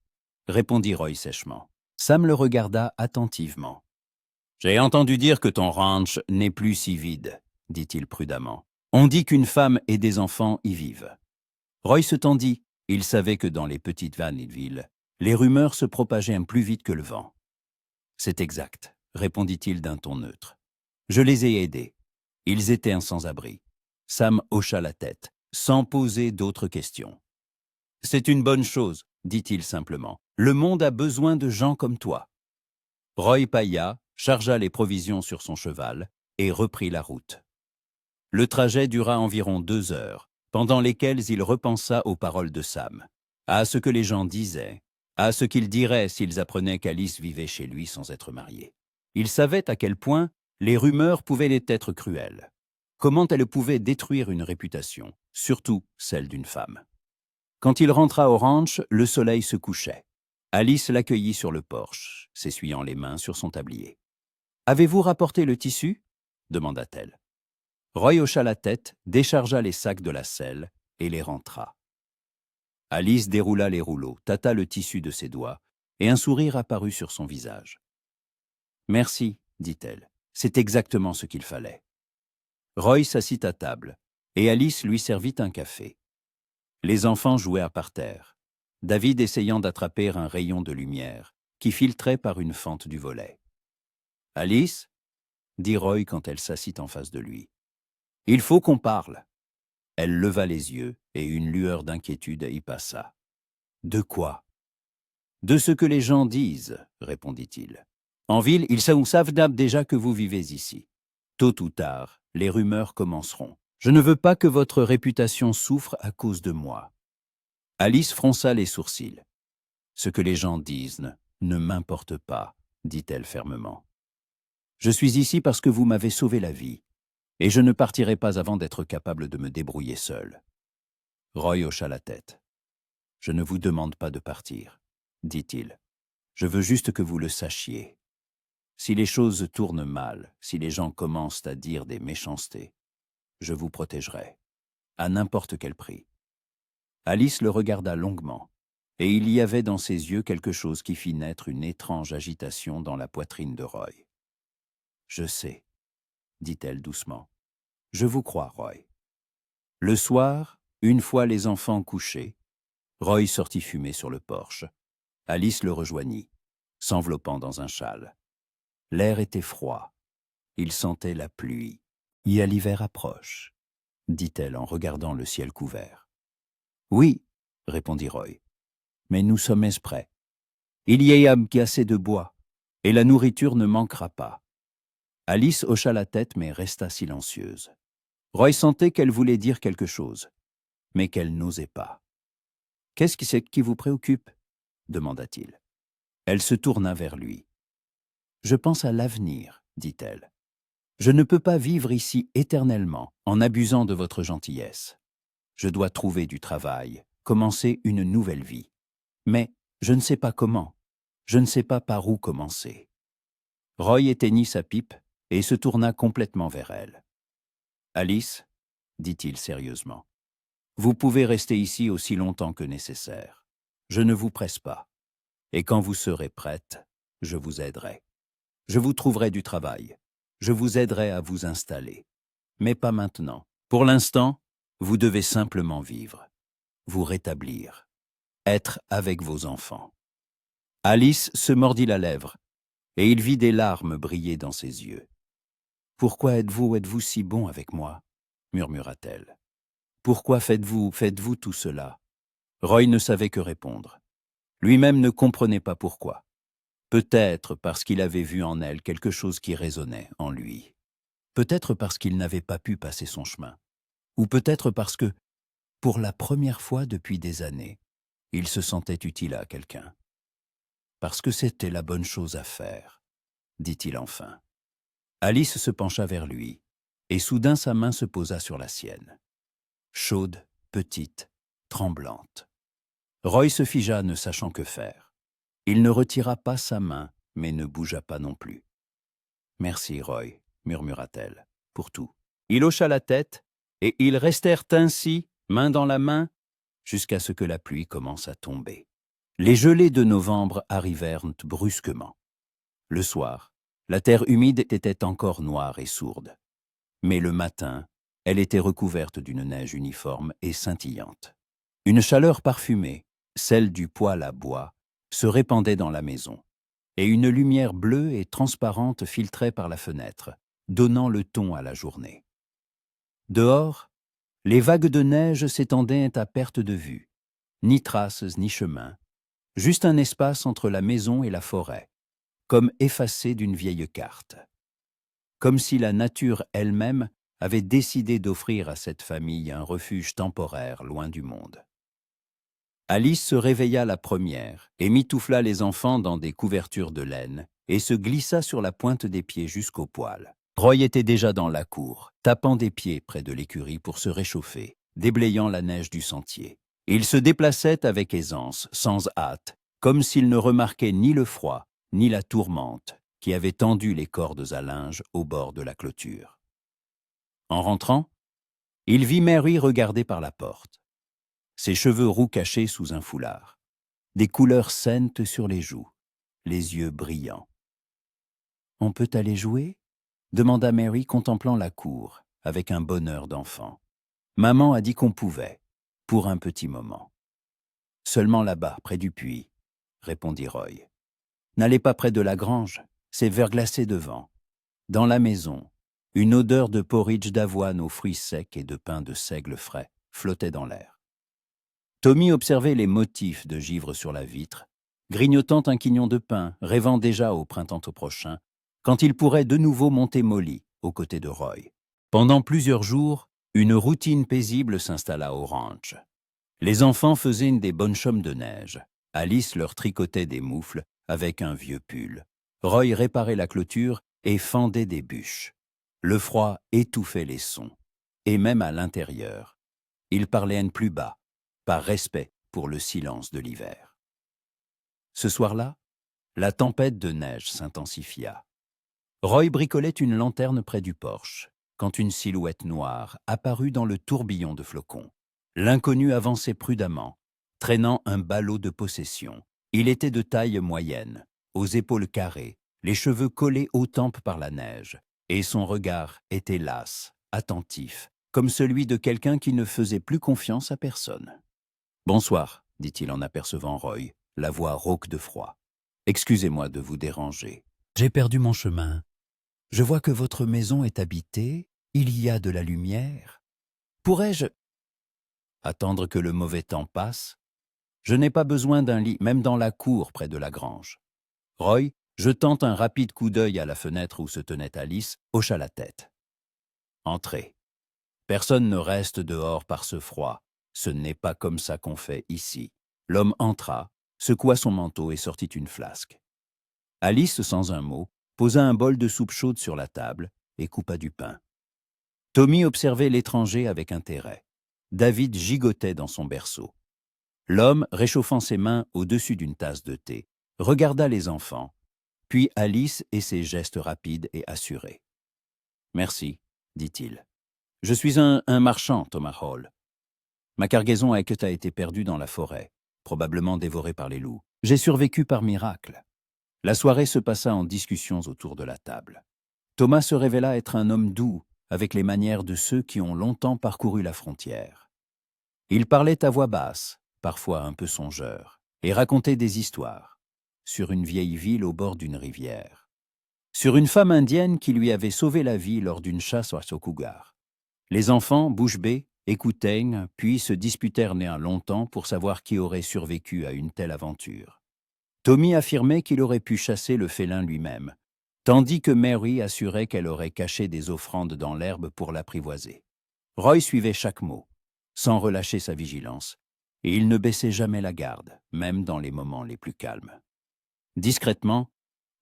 répondit Roy sèchement. Sam le regarda attentivement. « J'ai entendu dire que ton ranch n'est plus si vide, » dit-il prudemment. « On dit qu'une femme et des enfants y vivent. » Roy se tendit. Il savait que dans les petites villes, les rumeurs se propageaient plus vite que le vent. « C'est exact, » répondit-il d'un ton neutre. « Je les ai aidés. Ils étaient un sans-abri. » Sam hocha la tête, sans poser d'autres questions. « C'est une bonne chose, » dit-il simplement. « Le monde a besoin de gens comme toi. » Roy paya, chargea les provisions sur son cheval et reprit la route. Le trajet dura environ 2 heures, pendant lesquelles il repensa aux paroles de Sam, à ce que les gens disaient, à ce qu'ils diraient s'ils apprenaient qu'Alice vivait chez lui sans être mariée. Il savait à quel point les rumeurs pouvaient être cruelles, comment elles pouvaient détruire une réputation, surtout celle d'une femme. Quand il rentra au ranch, le soleil se couchait. Alice l'accueillit sur le porche, s'essuyant les mains sur son tablier. « Avez-vous rapporté le tissu » demanda-t-elle. Roy hocha la tête, déchargea les sacs de la selle et les rentra. Alice déroula les rouleaux, tâta le tissu de ses doigts, et un sourire apparut sur son visage. « Merci, » dit-elle, « c'est exactement ce qu'il fallait. » Roy s'assit à table, et Alice lui servit un café. Les enfants jouèrent par terre, David essayant d'attraper un rayon de lumière qui filtrait par une fente du volet. « Alice » dit Roy quand elle s'assit en face de lui. « Il faut qu'on parle. » Elle leva les yeux et une lueur d'inquiétude y passa. « De quoi ?»« De ce que les gens disent, » répondit-il. « En ville, ils savent déjà que vous vivez ici. Tôt ou tard, les rumeurs commenceront. Je ne veux pas que votre réputation souffre à cause de moi. » Alice fronça les sourcils. « Ce que les gens disent ne m'importe pas, » dit-elle fermement. « Je suis ici parce que vous m'avez sauvé la vie, et je ne partirai pas avant d'être capable de me débrouiller seul. » Roy hocha la tête. « Je ne vous demande pas de partir, » dit-il. « Je veux juste que vous le sachiez. Si les choses tournent mal, si les gens commencent à dire des méchancetés, je vous protégerai, à n'importe quel prix. » Alice le regarda longuement, et il y avait dans ses yeux quelque chose qui fit naître une étrange agitation dans la poitrine de Roy. « Je sais, » dit-elle doucement. « Je vous crois, Roy. » Le soir, une fois les enfants couchés, Roy sortit fumer sur le porche. Alice le rejoignit, s'enveloppant dans un châle. L'air était froid. Il sentait la pluie. « L'hiver approche. » dit-elle en regardant le ciel couvert. Oui, répondit Roy, mais nous sommes prêts. Il y a assez de bois, et la nourriture ne manquera pas. Alice hocha la tête mais resta silencieuse. Roy sentait qu'elle voulait dire quelque chose, mais qu'elle n'osait pas. « Qu'est-ce que c'est qui vous préoccupe ?» demanda-t-il. Elle se tourna vers lui. « Je pense à l'avenir, dit-elle. Je ne peux pas vivre ici éternellement en abusant de votre gentillesse. Je dois trouver du travail, commencer une nouvelle vie. Mais je ne sais pas comment, je ne sais pas par où commencer. » Roy éteignit sa pipe et se tourna complètement vers elle. « Alice, dit-il sérieusement, vous pouvez rester ici aussi longtemps que nécessaire. Je ne vous presse pas. Et quand vous serez prête, je vous aiderai. Je vous trouverai du travail. Je vous aiderai à vous installer. Mais pas maintenant. Pour l'instant, vous devez simplement vivre, vous rétablir, être avec vos enfants. » Alice se mordit la lèvre, et il vit des larmes briller dans ses yeux. « Pourquoi êtes-vous si bon avec moi ?» murmura-t-elle. « Pourquoi faites-vous tout cela ?» Roy ne savait que répondre. Lui-même ne comprenait pas pourquoi. Peut-être parce qu'il avait vu en elle quelque chose qui résonnait en lui. Peut-être parce qu'il n'avait pas pu passer son chemin. Ou peut-être parce que, pour la première fois depuis des années, il se sentait utile à quelqu'un. « Parce que c'était la bonne chose à faire, » dit-il enfin. Alice se pencha vers lui, et soudain sa main se posa sur la sienne. Chaude, petite, tremblante. Roy se figea, ne sachant que faire. Il ne retira pas sa main, mais ne bougea pas non plus. « Merci, Roy, » murmura-t-elle, « pour tout. » Il hocha la tête, et ils restèrent ainsi, main dans la main, jusqu'à ce que la pluie commence à tomber. Les gelées de novembre arrivèrent brusquement. Le soir, la terre humide était encore noire et sourde. Mais le matin, elle était recouverte d'une neige uniforme et scintillante. Une chaleur parfumée, celle du poêle à bois, se répandait dans la maison, et une lumière bleue et transparente filtrait par la fenêtre, donnant le ton à la journée. Dehors, les vagues de neige s'étendaient à perte de vue, ni traces ni chemin, juste un espace entre la maison et la forêt, comme effacé d'une vieille carte. Comme si la nature elle-même avait décidé d'offrir à cette famille un refuge temporaire loin du monde. Alice se réveilla la première et mitoufla les enfants dans des couvertures de laine et se glissa sur la pointe des pieds jusqu'au poêle. Roy était déjà dans la cour, tapant des pieds près de l'écurie pour se réchauffer, déblayant la neige du sentier. Il se déplaçait avec aisance, sans hâte, comme s'il ne remarquait ni le froid, ni la tourmente qui avait tendu les cordes à linge au bord de la clôture. En rentrant, il vit Mary regarder par la porte. Ses cheveux roux cachés sous un foulard, des couleurs saines sur les joues, les yeux brillants. « On peut aller jouer ?» demanda Mary, contemplant la cour, avec un bonheur d'enfant. Maman a dit qu'on pouvait, pour un petit moment. « Seulement là-bas, près du puits, » répondit Roy. « N'allez pas près de la grange, c'est verglacé devant. Dans la maison, une odeur de porridge d'avoine aux fruits secs et de pain de seigle frais flottait dans l'air. Tommy observait les motifs de givre sur la vitre, grignotant un quignon de pain, rêvant déjà au printemps prochain, quand il pourrait de nouveau monter Molly aux côtés de Roy. Pendant plusieurs jours, une routine paisible s'installa au ranch. Les enfants faisaient une des bonnes chômes de neige. Alice leur tricotait des moufles avec un vieux pull. Roy réparait la clôture et fendait des bûches. Le froid étouffait les sons, et même à l'intérieur. Ils parlaient plus bas, par respect pour le silence de l'hiver. Ce soir-là, la tempête de neige s'intensifia. Roy bricolait une lanterne près du porche, quand une silhouette noire apparut dans le tourbillon de flocons. L'inconnu avançait prudemment, traînant un ballot de possession. Il était de taille moyenne, aux épaules carrées, les cheveux collés aux tempes par la neige, et son regard était las, attentif, comme celui de quelqu'un qui ne faisait plus confiance à personne. « Bonsoir, » dit-il en apercevant Roy, la voix rauque de froid. « Excusez-moi de vous déranger. J'ai perdu mon chemin. Je vois que votre maison est habitée, il y a de la lumière. Pourrais-je attendre que le mauvais temps passe? Je n'ai pas besoin d'un lit, même dans la cour près de la grange. Roy, jetant un rapide coup d'œil à la fenêtre où se tenait Alice, hocha la tête. Entrez. Personne ne reste dehors par ce froid. Ce n'est pas comme ça qu'on fait ici. L'homme entra, secoua son manteau et sortit une flasque. Alice, sans un mot, posa un bol de soupe chaude sur la table et coupa du pain. Tommy observait l'étranger avec intérêt. David gigotait dans son berceau. L'homme, réchauffant ses mains au-dessus d'une tasse de thé, regarda les enfants, puis Alice et ses gestes rapides et assurés. « Merci, dit-il. Je suis un marchand, Thomas Hall. Ma cargaison à Ekta a été perdue dans la forêt, probablement dévorée par les loups. J'ai survécu par miracle. » La soirée se passa en discussions autour de la table. Thomas se révéla être un homme doux, avec les manières de ceux qui ont longtemps parcouru la frontière. Il parlait à voix basse, parfois un peu songeur, et racontait des histoires, sur une vieille ville au bord d'une rivière, sur une femme indienne qui lui avait sauvé la vie lors d'une chasse au cougar. Les enfants, bouche bée, écoutaient, puis se disputèrent néant longtemps pour savoir qui aurait survécu à une telle aventure. Tommy affirmait qu'il aurait pu chasser le félin lui-même, tandis que Mary assurait qu'elle aurait caché des offrandes dans l'herbe pour l'apprivoiser. Roy suivait chaque mot, sans relâcher sa vigilance, et il ne baissait jamais la garde, même dans les moments les plus calmes. Discrètement,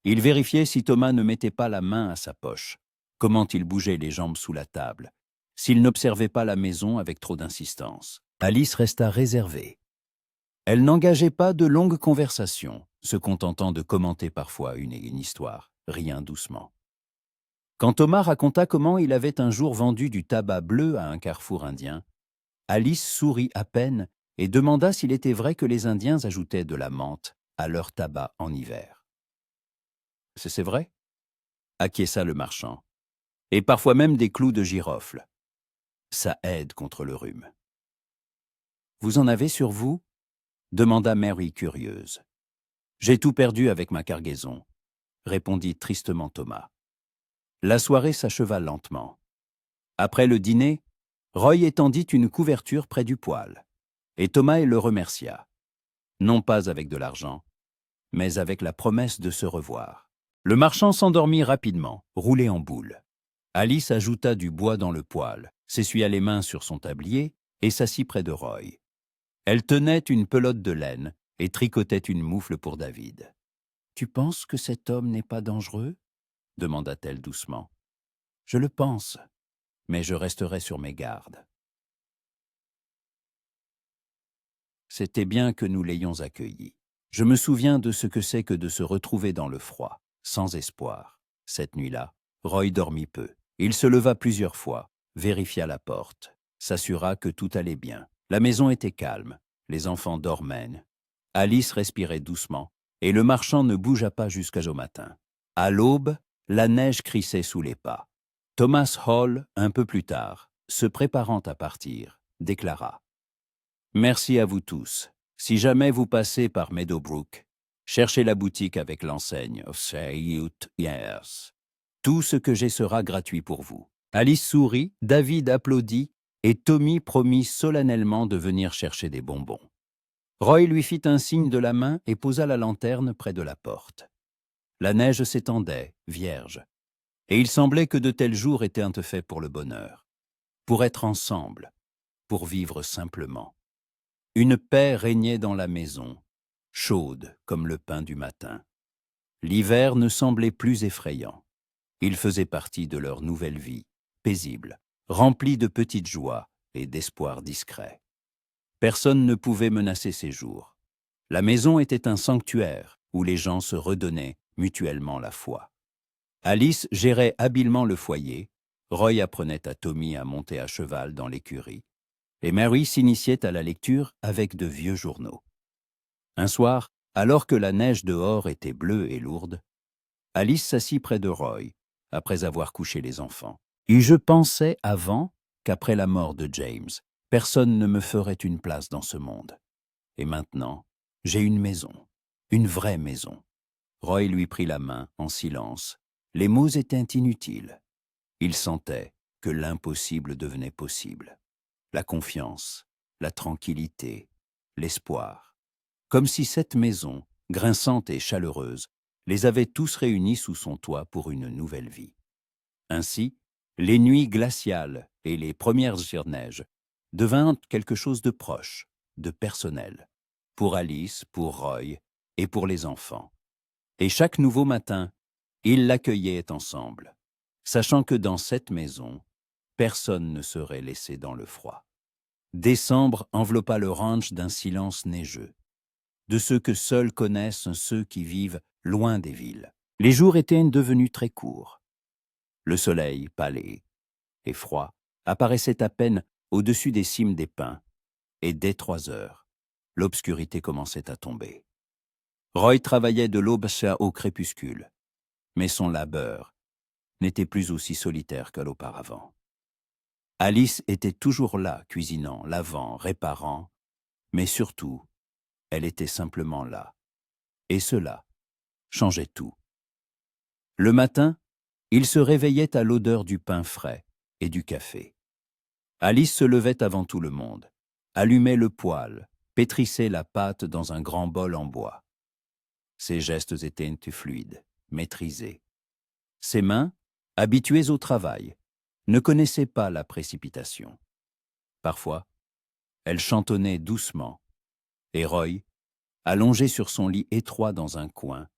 il vérifiait si Thomas ne mettait pas la main à sa poche, comment il bougeait les jambes sous la table, s'il n'observait pas la maison avec trop d'insistance. Alice resta réservée. Elle n'engageait pas de longues conversations, se contentant de commenter parfois une histoire, rien doucement. Quand Thomas raconta comment il avait un jour vendu du tabac bleu à un carrefour indien, Alice sourit à peine et demanda s'il était vrai que les Indiens ajoutaient de la menthe à leur tabac en hiver. « C'est vrai ?» acquiesça le marchand. « Et parfois même des clous de girofle. Ça aide contre le rhume. »« Vous en avez sur vous ?» demanda Mary curieuse. « J'ai tout perdu avec ma cargaison, » répondit tristement Thomas. La soirée s'acheva lentement. Après le dîner, Roy étendit une couverture près du poêle, et Thomas le remercia, non pas avec de l'argent, mais avec la promesse de se revoir. Le marchand s'endormit rapidement, roulé en boule. Alice ajouta du bois dans le poêle, s'essuya les mains sur son tablier et s'assit près de Roy. Elle tenait une pelote de laine et tricotait une moufle pour David. « Tu penses que cet homme n'est pas dangereux ?» demanda-t-elle doucement. « Je le pense, mais je resterai sur mes gardes. » C'était bien que nous l'ayons accueilli. Je me souviens de ce que c'est que de se retrouver dans le froid, sans espoir. Cette nuit-là, Roy dormit peu. Il se leva plusieurs fois, vérifia la porte, s'assura que tout allait bien. La maison était calme, les enfants dormaient. Alice respirait doucement, et le marchand ne bougea pas jusqu'au matin. À l'aube, la neige crissait sous les pas. Thomas Hall, un peu plus tard, se préparant à partir, déclara: « Merci à vous tous. Si jamais vous passez par Meadowbrook, cherchez la boutique avec l'enseigne of Sayut Years. Tout ce que j'ai sera gratuit pour vous. » Alice sourit, David applaudit, et Tommy promit solennellement de venir chercher des bonbons. Roy lui fit un signe de la main et posa la lanterne près de la porte. La neige s'étendait, vierge, et il semblait que de tels jours étaient faits pour le bonheur, pour être ensemble, pour vivre simplement. Une paix régnait dans la maison, chaude comme le pain du matin. L'hiver ne semblait plus effrayant. Il faisait partie de leur nouvelle vie, paisible, remplie de petites joies et d'espoirs discrets. Personne ne pouvait menacer ces jours. La maison était un sanctuaire où les gens se redonnaient mutuellement la foi. Alice gérait habilement le foyer, Roy apprenait à Tommy à monter à cheval dans l'écurie, et Mary s'initiait à la lecture avec de vieux journaux. Un soir, alors que la neige dehors était bleue et lourde, Alice s'assit près de Roy, après avoir couché les enfants. Et je pensais avant qu'après la mort de James, personne ne me ferait une place dans ce monde. Et maintenant, j'ai une maison, une vraie maison. Roy lui prit la main en silence. Les mots étaient inutiles. Il sentait que l'impossible devenait possible. la confiance, la tranquillité, l'espoir. Comme si cette maison, grinçante et chaleureuse, les avait tous réunis sous son toit pour une nouvelle vie. Ainsi, les nuits glaciales et les premières surneiges devinrent quelque chose de proche, de personnel, pour Alice, pour Roy et pour les enfants. Et chaque nouveau matin, ils l'accueillaient ensemble, sachant que dans cette maison, personne ne serait laissé dans le froid. Décembre enveloppa le ranch d'un silence neigeux, de ceux que seuls connaissent ceux qui vivent loin des villes. Les jours étaient devenus très courts. Le soleil, pâlé et froid, apparaissait à peine au-dessus des cimes des pins, et dès 3 heures, l'obscurité commençait à tomber. Roy travaillait de l'aube au crépuscule, mais son labeur n'était plus aussi solitaire que l'auparavant. Alice était toujours là, cuisinant, lavant, réparant, mais surtout, elle était simplement là. Et cela changeait tout. Le matin, il se réveillait à l'odeur du pain frais et du café. Alice se levait avant tout le monde, allumait le poêle, pétrissait la pâte dans un grand bol en bois. Ses gestes étaient fluides, maîtrisés. Ses mains, habituées au travail, ne connaissaient pas la précipitation. Parfois, elle chantonnait doucement, et Roy, allongé sur son lit étroit dans un coin,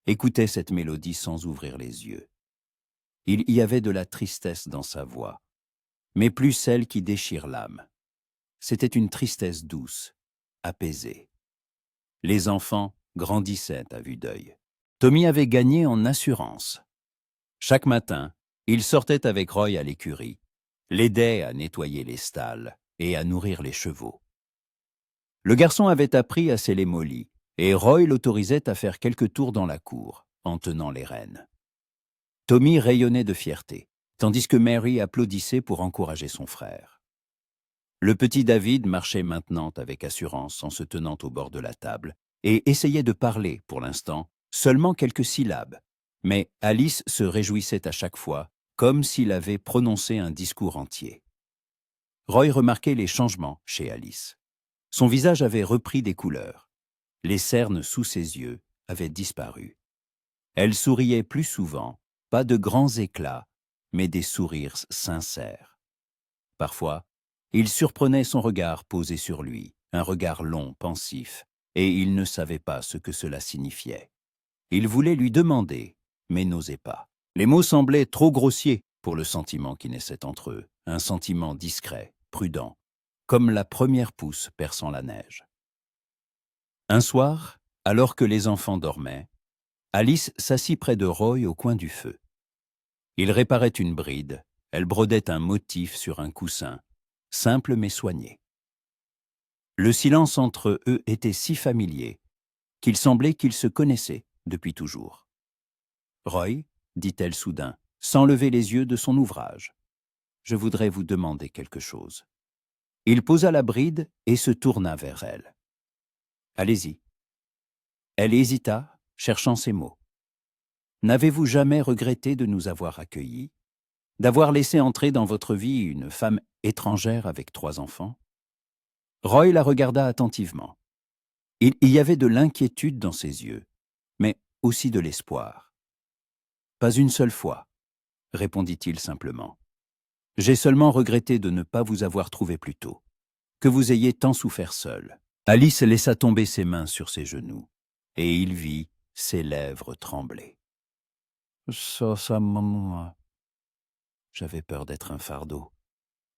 écoutait cette mélodie sans ouvrir les yeux. Il y avait de la tristesse dans sa voix, mais plus celle qui déchire l'âme. C'était une tristesse douce, apaisée. Les enfants grandissaient à vue d'œil. Tommy avait gagné en assurance. Chaque matin, il sortait avec Roy à l'écurie, l'aidait à nettoyer les stalles et à nourrir les chevaux. Le garçon avait appris à sceller Molly, et Roy l'autorisait à faire quelques tours dans la cour, en tenant les rênes. Tommy rayonnait de fierté, tandis que Mary applaudissait pour encourager son frère. Le petit David marchait maintenant avec assurance en se tenant au bord de la table et essayait de parler, pour l'instant, seulement quelques syllabes. Mais Alice se réjouissait à chaque fois, comme s'il avait prononcé un discours entier. Roy remarquait les changements chez Alice. Son visage avait repris des couleurs. Les cernes sous ses yeux avaient disparu. Elle souriait plus souvent, pas de grands éclats, mais des sourires sincères. Parfois, il surprenait son regard posé sur lui, un regard long, pensif, et il ne savait pas ce que cela signifiait. Il voulait lui demander, mais n'osait pas. Les mots semblaient trop grossiers pour le sentiment qui naissait entre eux, un sentiment discret, prudent, comme la première pousse perçant la neige. Un soir, alors que les enfants dormaient, Alice s'assit près de Roy au coin du feu. Il réparait une bride, elle brodait un motif sur un coussin, simple mais soigné. Le silence entre eux était si familier qu'il semblait qu'ils se connaissaient depuis toujours. « Roy, dit-elle soudain, sans lever les yeux de son ouvrage, je voudrais vous demander quelque chose. » Il posa la bride et se tourna vers elle. « Allez-y. » Elle hésita, cherchant ses mots. « N'avez-vous jamais regretté de nous avoir accueillis, d'avoir laissé entrer dans votre vie une femme étrangère avec 3 enfants ?» Roy la regarda attentivement. Il y avait de l'inquiétude dans ses yeux, mais aussi de l'espoir. « Pas une seule fois, » répondit-il simplement. « J'ai seulement regretté de ne pas vous avoir trouvé plus tôt, que vous ayez tant souffert seul. » Alice laissa tomber ses mains sur ses genoux, et il vit ses lèvres trembler. « Ça, maman. J'avais peur d'être un fardeau, »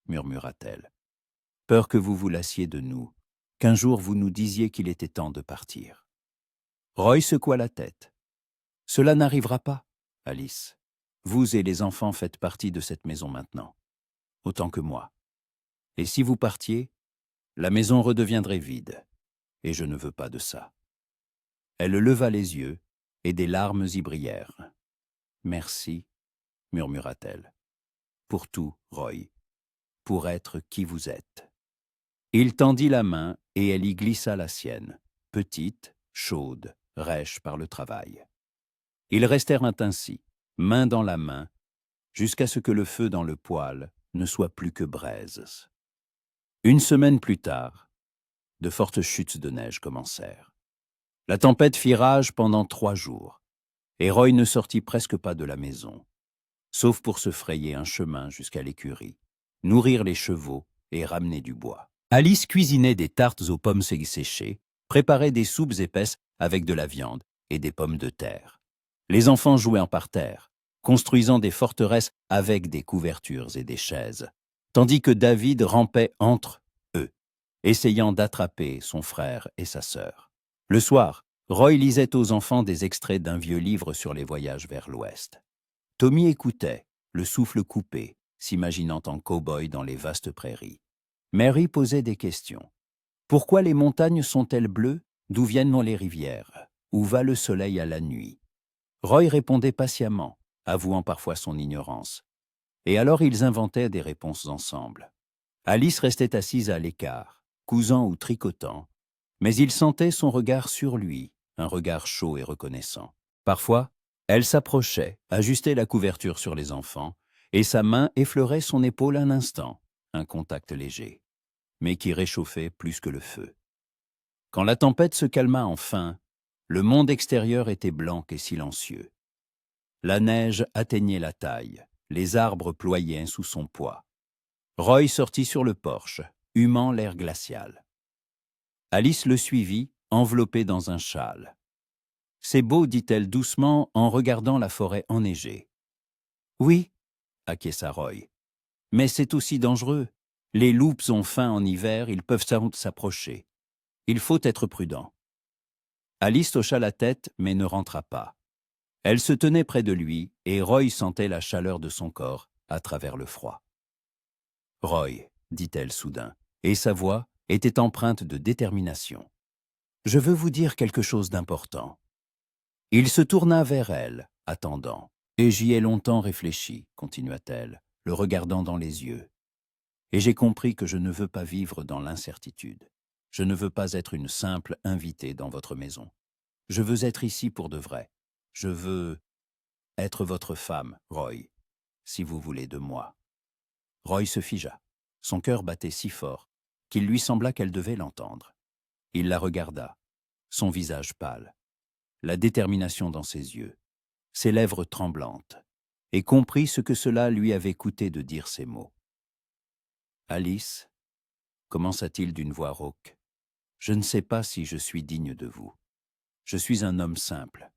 murmura-t-elle. « Peur que vous vous lassiez de nous, qu'un jour vous nous disiez qu'il était temps de partir. » Roy secoua la tête. « Cela n'arrivera pas, Alice. Vous et les enfants faites partie de cette maison maintenant, autant que moi. Et si vous partiez, la maison redeviendrait vide, et je ne veux pas de ça. » Elle leva les yeux, et des larmes y brillèrent. « Merci, » murmura-t-elle. « Pour tout, Roy, pour être qui vous êtes. » Il tendit la main, et elle y glissa la sienne, petite, chaude, rêche par le travail. Ils restèrent ainsi, main dans la main, jusqu'à ce que le feu dans le poêle ne soit plus que braise. Une semaine plus tard, de fortes chutes de neige commencèrent. La tempête fit rage pendant 3 jours, et Roy ne sortit presque pas de la maison, sauf pour se frayer un chemin jusqu'à l'écurie, nourrir les chevaux et ramener du bois. Alice cuisinait des tartes aux pommes séchées, préparait des soupes épaisses avec de la viande et des pommes de terre. Les enfants jouaient en parterre, construisant des forteresses avec des couvertures et des chaises, tandis que David rampait entre eux, essayant d'attraper son frère et sa sœur. Le soir, Roy lisait aux enfants des extraits d'un vieux livre sur les voyages vers l'Ouest. Tommy écoutait, le souffle coupé, s'imaginant en cow-boy dans les vastes prairies. Mary posait des questions. Pourquoi les montagnes sont-elles bleues? D'où viennent les rivières? Où va le soleil à la nuit? Roy répondait patiemment, avouant parfois son ignorance. Et alors ils inventaient des réponses ensemble. Alice restait assise à l'écart, cousant ou tricotant, mais il sentait son regard sur lui, un regard chaud et reconnaissant. Parfois, elle s'approchait, ajustait la couverture sur les enfants, et sa main effleurait son épaule un instant, un contact léger, mais qui réchauffait plus que le feu. Quand la tempête se calma enfin, le monde extérieur était blanc et silencieux. La neige atteignait la taille, les arbres ployaient sous son poids. Roy sortit sur le porche, humant l'air glacial. Alice le suivit, enveloppée dans un châle. « C'est beau, dit-elle doucement en regardant la forêt enneigée. »« Oui, » acquiesça Roy, « mais c'est aussi dangereux. Les loups ont faim en hiver, ils peuvent s'approcher. Il faut être prudent. » Alice hocha la tête, mais ne rentra pas. Elle se tenait près de lui, et Roy sentait la chaleur de son corps à travers le froid. « Roy, » dit-elle soudain, et sa voix était empreinte de détermination. « Je veux vous dire quelque chose d'important. » Il se tourna vers elle, attendant. « Et j'y ai longtemps réfléchi, » continua-t-elle, le regardant dans les yeux. « Et j'ai compris que je ne veux pas vivre dans l'incertitude. Je ne veux pas être une simple invitée dans votre maison. Je veux être ici pour de vrai. Je veux être votre femme, Roy, si vous voulez de moi. » Roy se figea. Son cœur battait si fort qu'il lui sembla qu'elle devait l'entendre. Il la regarda, son visage pâle, la détermination dans ses yeux, ses lèvres tremblantes, et comprit ce que cela lui avait coûté de dire ces mots. « Alice, » commença-t-il d'une voix rauque, « je ne sais pas si je suis digne de vous. Je suis un homme simple.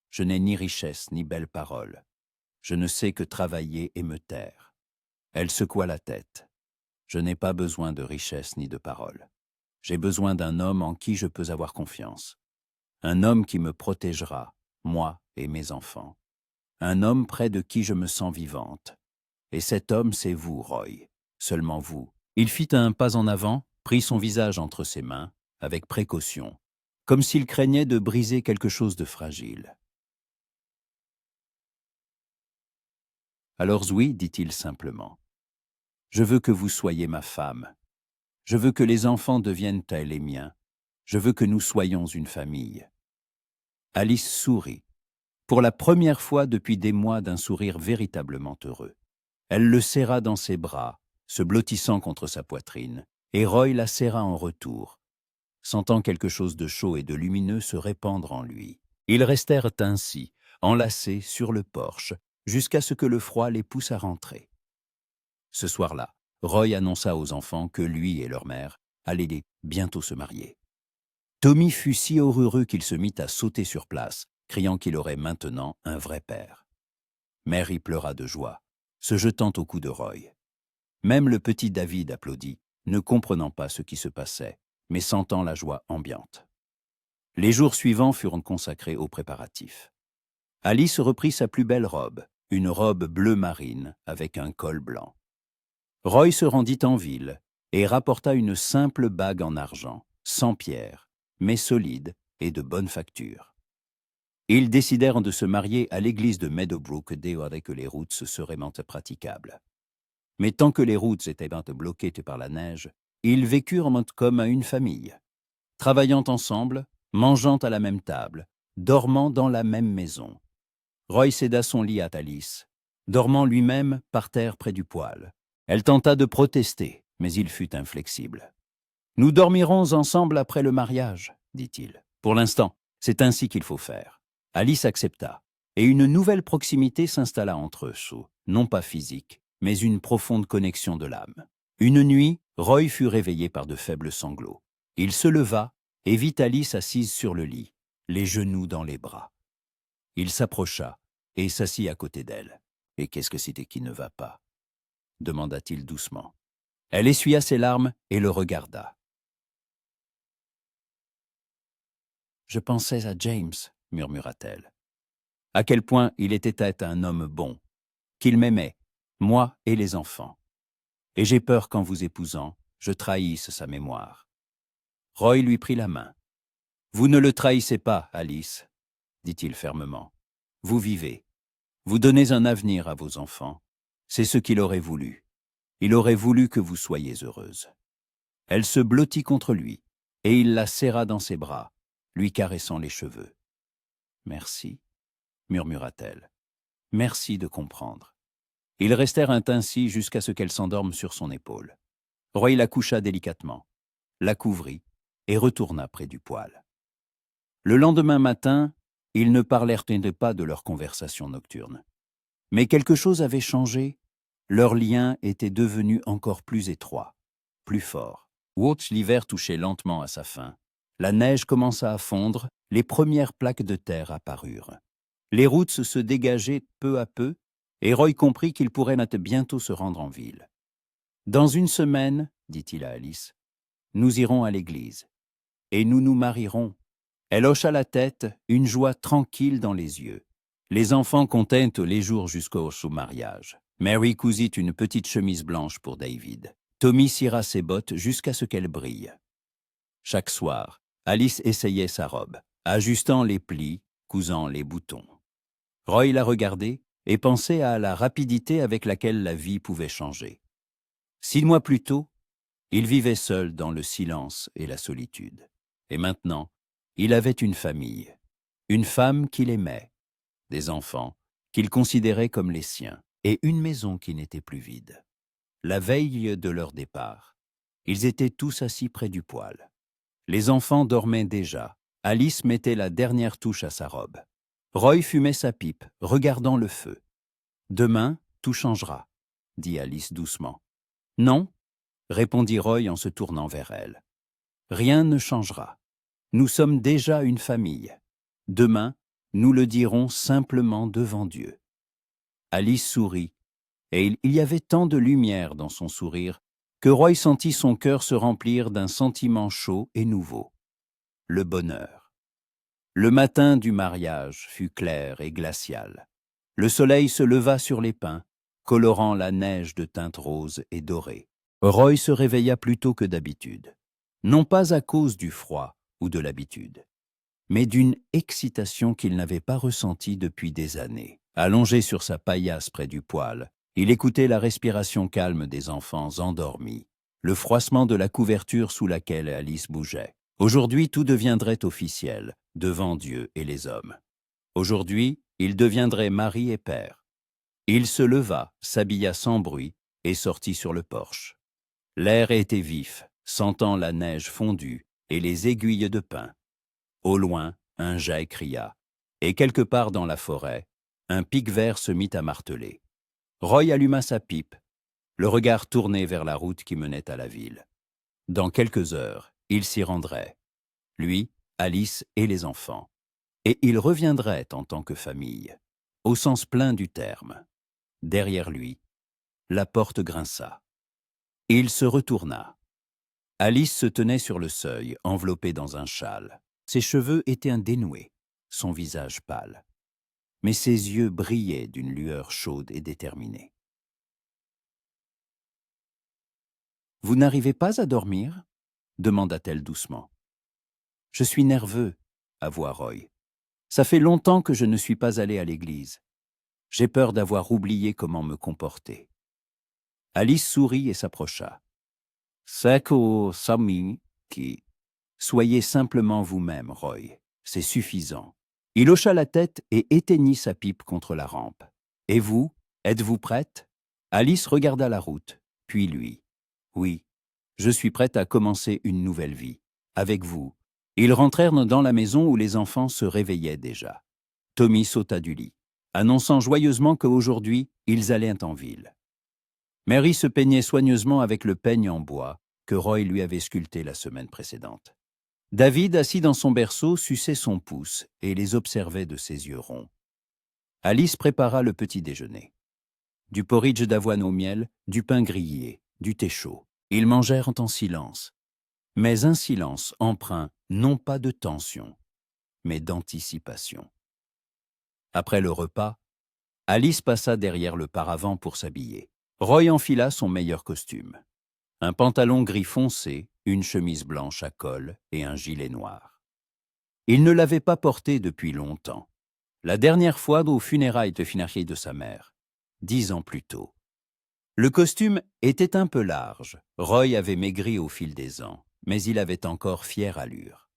Je n'ai ni richesse ni belles paroles. Je ne sais que travailler et me taire. » Elle secoua la tête. « Je n'ai pas besoin de richesse ni de paroles. J'ai besoin d'un homme en qui je peux avoir confiance. Un homme qui me protégera, moi et mes enfants. Un homme près de qui je me sens vivante. Et cet homme, c'est vous, Roy. Seulement vous. » Il fit un pas en avant, prit son visage entre ses mains, avec précaution, comme s'il craignait de briser quelque chose de fragile. « Alors oui, dit-il simplement. Je veux que vous soyez ma femme. Je veux que les enfants deviennent les miens. Je veux que nous soyons une famille. » Alice sourit, pour la première fois depuis des mois d'un sourire véritablement heureux. Elle le serra dans ses bras, se blottissant contre sa poitrine, et Roy la serra en retour, sentant quelque chose de chaud et de lumineux se répandre en lui. Ils restèrent ainsi, enlacés sur le porche, jusqu'à ce que le froid les pousse à rentrer. Ce soir-là, Roy annonça aux enfants que lui et leur mère allaient bientôt se marier. Tommy fut si heureux qu'il se mit à sauter sur place, criant qu'il aurait maintenant un vrai père. Mary pleura de joie, se jetant au cou de Roy. Même le petit David applaudit, ne comprenant pas ce qui se passait, mais sentant la joie ambiante. Les jours suivants furent consacrés aux préparatifs. Alice reprit sa plus belle robe, une robe bleu marine avec un col blanc. Roy se rendit en ville et rapporta une simple bague en argent, sans pierre, mais solide et de bonne facture. Ils décidèrent de se marier à l'église de Meadowbrook dès que les routes seraient praticables. Mais tant que les routes étaient bloquées par la neige, ils vécurent comme une famille, travaillant ensemble, mangeant à la même table, dormant dans la même maison. Roy céda son lit à Alice, dormant lui-même par terre près du poêle. Elle tenta de protester, mais il fut inflexible. « Nous dormirons ensemble après le mariage, dit-il. Pour l'instant, c'est ainsi qu'il faut faire. » Alice accepta, et une nouvelle proximité s'installa entre eux, non pas physique, mais une profonde connexion de l'âme. Une nuit, Roy fut réveillé par de faibles sanglots. Il se leva et vit Alice assise sur le lit, les genoux dans les bras. Il s'approcha et s'assit à côté d'elle. « Et qu'est-ce que c'était qui ne va pas ?» demanda-t-il doucement. Elle essuya ses larmes et le regarda. « Je pensais à James, murmura-t-elle. À quel point il était un homme bon, qu'il m'aimait, moi et les enfants. Et j'ai peur qu'en vous épousant, je trahisse sa mémoire. » Roy lui prit la main. « Vous ne le trahissez pas, Alice, dit-il fermement. Vous vivez. Vous donnez un avenir à vos enfants. C'est ce qu'il aurait voulu. Il aurait voulu que vous soyez heureuse. » Elle se blottit contre lui, et il la serra dans ses bras, lui caressant les cheveux. « Merci, murmura-t-elle. Merci de comprendre. » Ils restèrent ainsi jusqu'à ce qu'elle s'endorme sur son épaule. Roy la coucha délicatement, la couvrit et retourna près du poêle. Le lendemain matin, ils ne parlèrent pas de leur conversation nocturne. Mais quelque chose avait changé. Leur lien était devenu encore plus étroit, plus fort. L'hiver touchait lentement à sa fin. La neige commença à fondre, les premières plaques de terre apparurent. Les routes se dégageaient peu à peu, et Roy comprit qu'il pourrait bientôt se rendre en ville. « Dans une semaine, dit-il à Alice, nous irons à l'église, et nous nous marierons. » Elle hocha la tête, une joie tranquille dans les yeux. Les enfants comptaient les jours jusqu'au mariage. Mary cousit une petite chemise blanche pour David. Tommy cira ses bottes jusqu'à ce qu'elles brillent. Chaque soir, Alice essayait sa robe, ajustant les plis, cousant les boutons. Roy la regardait et pensait à la rapidité avec laquelle la vie pouvait changer. 6 mois plus tôt, il vivait seul dans le silence et la solitude. Et maintenant, il avait une famille, une femme qu'il aimait, des enfants qu'il considérait comme les siens, et une maison qui n'était plus vide. La veille de leur départ, ils étaient tous assis près du poêle. Les enfants dormaient déjà. Alice mettait la dernière touche à sa robe. Roy fumait sa pipe, regardant le feu. « Demain, tout changera, » dit Alice doucement. « Non, » répondit Roy en se tournant vers elle. « Rien ne changera. Nous sommes déjà une famille. Demain, nous le dirons simplement devant Dieu. » Alice sourit, et il y avait tant de lumière dans son sourire que Roy sentit son cœur se remplir d'un sentiment chaud et nouveau. Le bonheur. Le matin du mariage fut clair et glacial. Le soleil se leva sur les pins, colorant la neige de teintes roses et dorées. Roy se réveilla plus tôt que d'habitude, non pas à cause du froid ou de l'habitude, mais d'une excitation qu'il n'avait pas ressentie depuis des années. Allongé sur sa paillasse près du poêle, il écoutait la respiration calme des enfants endormis, le froissement de la couverture sous laquelle Alice bougeait. Aujourd'hui, tout deviendrait officiel, devant Dieu et les hommes. Aujourd'hui, il deviendrait mari et père. Il se leva, s'habilla sans bruit et sortit sur le porche. L'air était vif, sentant la neige fondue et les aiguilles de pin. Au loin, un geai cria, et quelque part dans la forêt, un pic-vert se mit à marteler. Roy alluma sa pipe, le regard tourné vers la route qui menait à la ville. Dans quelques heures, il s'y rendrait, lui, Alice et les enfants, et ils reviendraient en tant que famille, au sens plein du terme. Derrière lui, la porte grinça. Il se retourna. Alice se tenait sur le seuil, enveloppée dans un châle. Ses cheveux étaient dénoués, son visage pâle. Mais ses yeux brillaient d'une lueur chaude et déterminée. « Vous n'arrivez pas à dormir ?» demanda-t-elle doucement. « Je suis nerveux, avoua Roy. Ça fait longtemps que je ne suis pas allé à l'église. J'ai peur d'avoir oublié comment me comporter. » Alice sourit et s'approcha. « Seko Sami qui... Soyez simplement vous-même, Roy. C'est suffisant. » Il hocha la tête et éteignit sa pipe contre la rampe. « Et vous, êtes-vous prête ?» Alice regarda la route, puis lui. « Oui, Je suis prête à commencer une nouvelle vie. Avec vous. » Ils rentrèrent dans la maison où les enfants se réveillaient déjà. Tommy sauta du lit, annonçant joyeusement qu'aujourd'hui, ils allaient en ville. Mary se peignait soigneusement avec le peigne en bois que Roy lui avait sculpté la semaine précédente. David, assis dans son berceau, suçait son pouce et les observait de ses yeux ronds. Alice prépara le petit déjeuner. Du porridge d'avoine au miel, du pain grillé, du thé chaud. Ils mangèrent en silence, mais un silence empreint non pas de tension, mais d'anticipation. Après le repas, Alice passa derrière le paravent pour s'habiller. Roy enfila son meilleur costume. Un pantalon gris foncé, une chemise blanche à col et un gilet noir. Il ne l'avait pas porté depuis longtemps. La dernière fois aux funérailles de sa mère, 10 ans plus tôt. Le costume était un peu large. Roy avait maigri au fil des ans, mais il avait encore fière allure.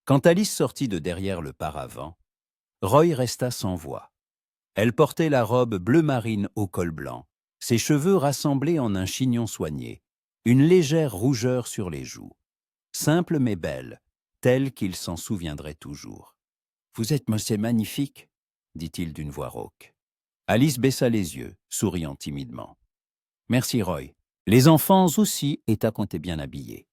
Quand Alice sortit de derrière le paravent, Roy resta sans voix. Elle portait la robe bleu marine au col blanc, ses cheveux rassemblés en un chignon soigné, une légère rougeur sur les joues. Simple mais belle, telle qu'il s'en souviendrait toujours. « Vous êtes magnifique », dit-il d'une voix rauque. Alice baissa les yeux, souriant timidement. « Merci, Roy. » Les enfants aussi étaient bien habillés.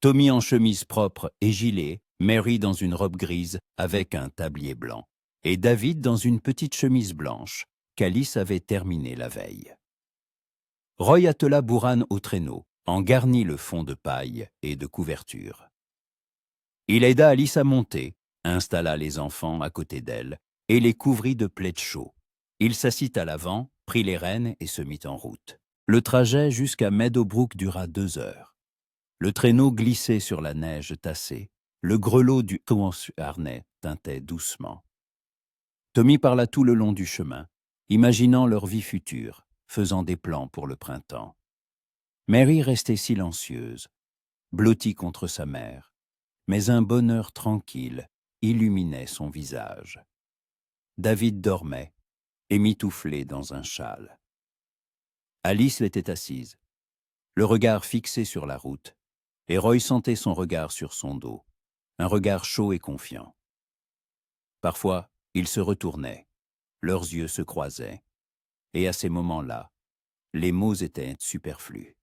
Tommy en chemise propre et gilet, Mary dans une robe grise avec un tablier blanc, et David dans une petite chemise blanche qu'Alice avait terminée la veille. Roy attela Bourane au traîneau, en garnit le fond de paille et de couverture. Il aida Alice à monter, installa les enfants à côté d'elle et les couvrit de plaids chauds. Il s'assit à l'avant, prit les rênes et se mit en route. Le trajet jusqu'à Meadowbrook dura 2 heures. Le traîneau glissait sur la neige tassée. Le grelot du harnais tintait doucement. Tommy parla tout le long du chemin, imaginant leur vie future, faisant des plans pour le printemps. Mary restait silencieuse, blottie contre sa mère, mais un bonheur tranquille illuminait son visage. David dormait, émitouflé dans un châle. Alice était assise, le regard fixé sur la route, et Roy sentait son regard sur son dos, un regard chaud et confiant. Parfois, ils se retournaient, leurs yeux se croisaient, et à ces moments-là, les mots étaient superflus.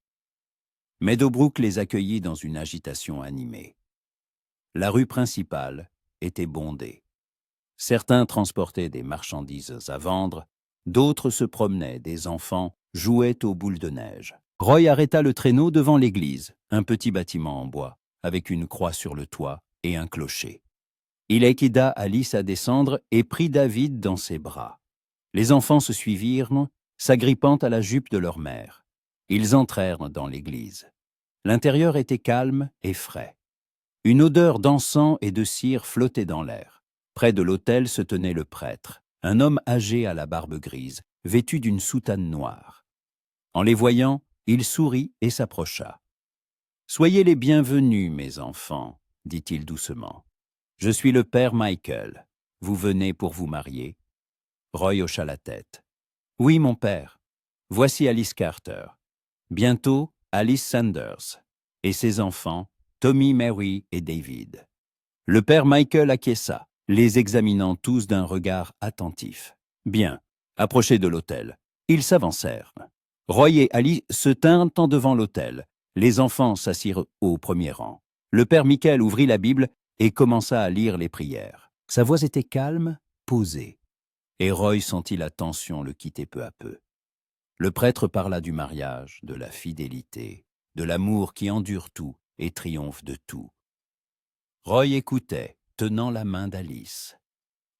Meadowbrook les accueillit dans une agitation animée. La rue principale était bondée. Certains transportaient des marchandises à vendre, d'autres se promenaient, des enfants jouaient aux boules de neige. Roy arrêta le traîneau devant l'église, un petit bâtiment en bois, avec une croix sur le toit et un clocher. Il aida Alice à descendre et prit David dans ses bras. Les enfants se suivirent, s'agrippant à la jupe de leur mère. Ils entrèrent dans l'église. L'intérieur était calme et frais. Une odeur d'encens et de cire flottait dans l'air. Près de l'autel se tenait le prêtre, un homme âgé à la barbe grise, vêtu d'une soutane noire. En les voyant, il sourit et s'approcha. « Soyez les bienvenus, mes enfants, » dit-il doucement. « Je suis le père Michael. Vous venez pour vous marier ?» Roy hocha la tête. « Oui, mon père. Voici Alice Carter. Bientôt, Alice Sanders. Et ses enfants, Tommy, Mary et David. » Le père Michael acquiesça, les examinant tous d'un regard attentif. « Bien, approchez de l'autel. » Ils s'avancèrent. Roy et Alice se tinrent en devant l'autel. Les enfants s'assirent au premier rang. Le père Michael ouvrit la Bible et commença à lire les prières. Sa voix était calme, posée. Et Roy sentit la tension le quitter peu à peu. Le prêtre parla du mariage, de la fidélité, de l'amour qui endure tout et triomphe de tout. Roy écoutait, tenant la main d'Alice.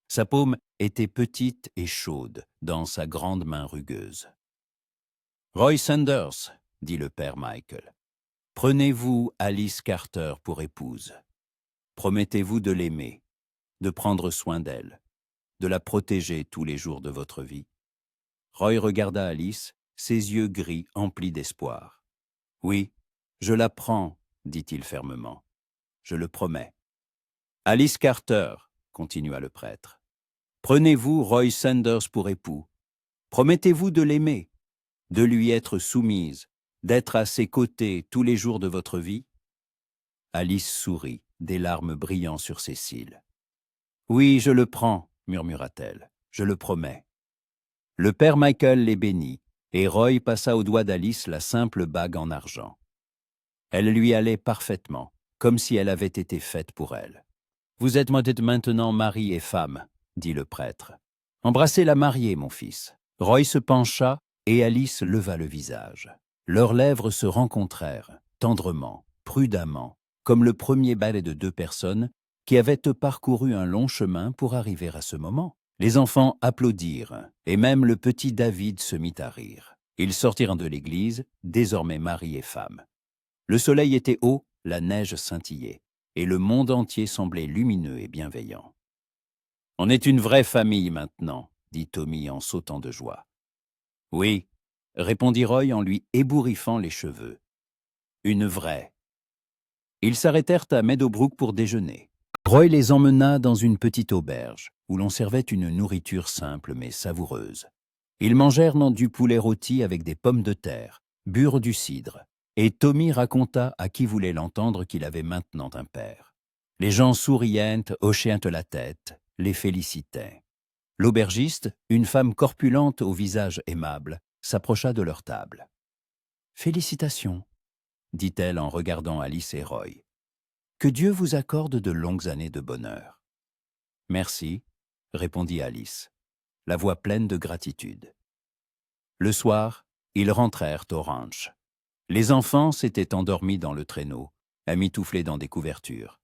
Sa paume était petite et chaude dans sa grande main rugueuse. « Roy Sanders, » dit le père Michael, « prenez-vous Alice Carter pour épouse. Promettez-vous de l'aimer, de prendre soin d'elle, de la protéger tous les jours de votre vie. » Roy regarda Alice, ses yeux gris emplis d'espoir. « Oui, je la prends, » dit-il fermement. « Je le promets. »« Alice Carter, » continua le prêtre, « prenez-vous Roy Sanders pour époux. Promettez-vous de l'aimer, de lui être soumise, d'être à ses côtés tous les jours de votre vie ?» Alice sourit, des larmes brillant sur ses cils. « Oui, je le prends, » murmura-t-elle. « Je le promets. » Le père Michael les bénit, et Roy passa au doigt d'Alice la simple bague en argent. Elle lui allait parfaitement, comme si elle avait été faite pour elle. « Vous êtes maintenant mari et femme, » dit le prêtre. « Embrassez la mariée, mon fils. » Roy se pencha, et Alice leva le visage. Leurs lèvres se rencontrèrent, tendrement, prudemment, comme le premier ballet de deux personnes qui avaient parcouru un long chemin pour arriver à ce moment. Les enfants applaudirent, et même le petit David se mit à rire. Ils sortirent de l'église, désormais mari et femme. Le soleil était haut, la neige scintillait, et le monde entier semblait lumineux et bienveillant. « On est une vraie famille maintenant, » dit Tommy en sautant de joie. « Oui, » répondit Roy en lui ébouriffant les cheveux. « Une vraie. » Ils s'arrêtèrent à Meadowbrook pour déjeuner. Roy les emmena dans une petite auberge, où l'on servait une nourriture simple mais savoureuse. Ils mangèrent du poulet rôti avec des pommes de terre, burent du cidre, et Tommy raconta à qui voulait l'entendre qu'il avait maintenant un père. Les gens souriant, hochaient la tête, les félicitaient. L'aubergiste, une femme corpulente au visage aimable, s'approcha de leur table. « Félicitations, » dit-elle en regardant Alice et Roy. « Que Dieu vous accorde de longues années de bonheur. »« Merci, » répondit Alice, la voix pleine de gratitude. Le soir, ils rentrèrent au ranch. Les enfants s'étaient endormis dans le traîneau, amitouflés dans des couvertures.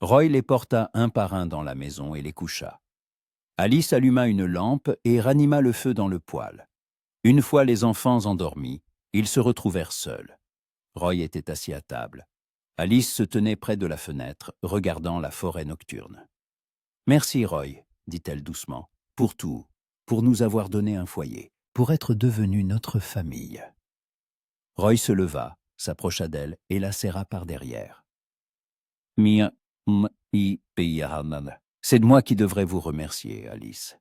Roy les porta un par un dans la maison et les coucha. Alice alluma une lampe et ranima le feu dans le poêle. Une fois les enfants endormis, ils se retrouvèrent seuls. Roy était assis à table. Alice se tenait près de la fenêtre, regardant la forêt nocturne. « Merci, Roy, » dit-elle doucement, « pour tout, pour nous avoir donné un foyer, pour être devenu notre famille. » Roy se leva, s'approcha d'elle et la serra par derrière. « C'est de moi qui devrais vous remercier, Alice.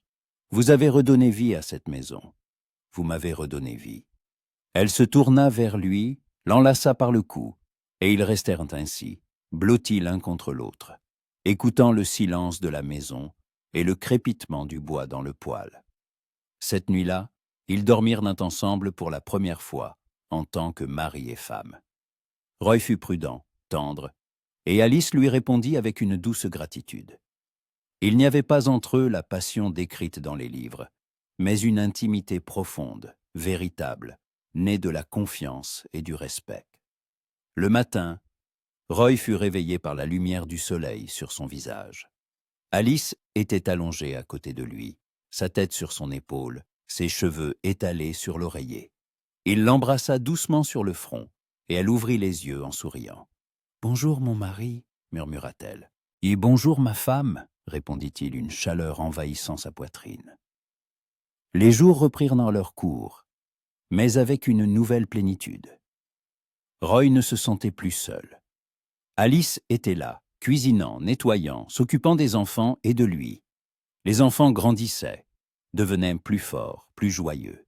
Vous avez redonné vie à cette maison. Vous m'avez redonné vie. » Elle se tourna vers lui, l'enlaça par le cou, et ils restèrent ainsi, blottis l'un contre l'autre, écoutant le silence de la maison et le crépitement du bois dans le poêle. Cette nuit-là, ils dormirent ensemble pour la première fois, en tant que mari et femme. Roy fut prudent, tendre, et Alice lui répondit avec une douce gratitude. Il n'y avait pas entre eux la passion décrite dans les livres, mais une intimité profonde, véritable, née de la confiance et du respect. Le matin, Roy fut réveillé par la lumière du soleil sur son visage. Alice était allongée à côté de lui, sa tête sur son épaule, ses cheveux étalés sur l'oreiller. Il l'embrassa doucement sur le front, et elle ouvrit les yeux en souriant. « Bonjour, mon mari, » murmura-t-elle. « Et bonjour, ma femme, » répondit-il, une chaleur envahissant sa poitrine. Les jours reprirent dans leur cours, mais avec une nouvelle plénitude. Roy ne se sentait plus seul. Alice était là, cuisinant, nettoyant, s'occupant des enfants et de lui. Les enfants grandissaient, devenaient plus forts, plus joyeux.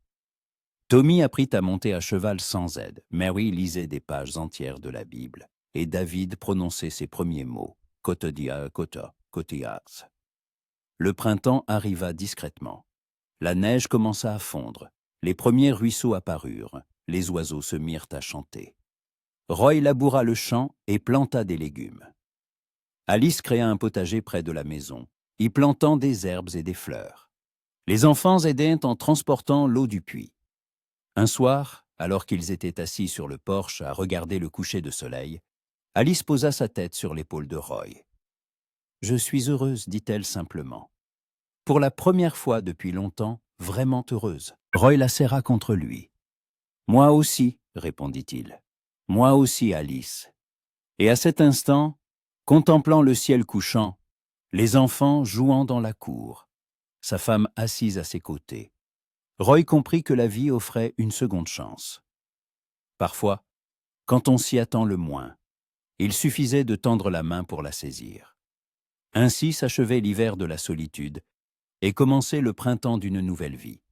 Tommy apprit à monter à cheval sans aide. Mary lisait des pages entières de la Bible, et David prononçait ses premiers mots, « kotodia, kota, kotias ». Le printemps arriva discrètement. La neige commença à fondre, les premiers ruisseaux apparurent, les oiseaux se mirent à chanter. Roy laboura le champ et planta des légumes. Alice créa un potager près de la maison, y plantant des herbes et des fleurs. Les enfants aidèrent en transportant l'eau du puits. Un soir, alors qu'ils étaient assis sur le porche à regarder le coucher de soleil, Alice posa sa tête sur l'épaule de Roy. « Je suis heureuse, » dit-elle simplement. Pour la première fois depuis longtemps, vraiment heureuse. Roy la serra contre lui. « Moi aussi, » répondit-il. « Moi aussi, Alice. » Et à cet instant, contemplant le ciel couchant, les enfants jouant dans la cour, sa femme assise à ses côtés, Roy comprit que la vie offrait une seconde chance. Parfois, quand on s'y attend le moins, il suffisait de tendre la main pour la saisir. Ainsi s'achevait l'hiver de la solitude et commençait le printemps d'une nouvelle vie,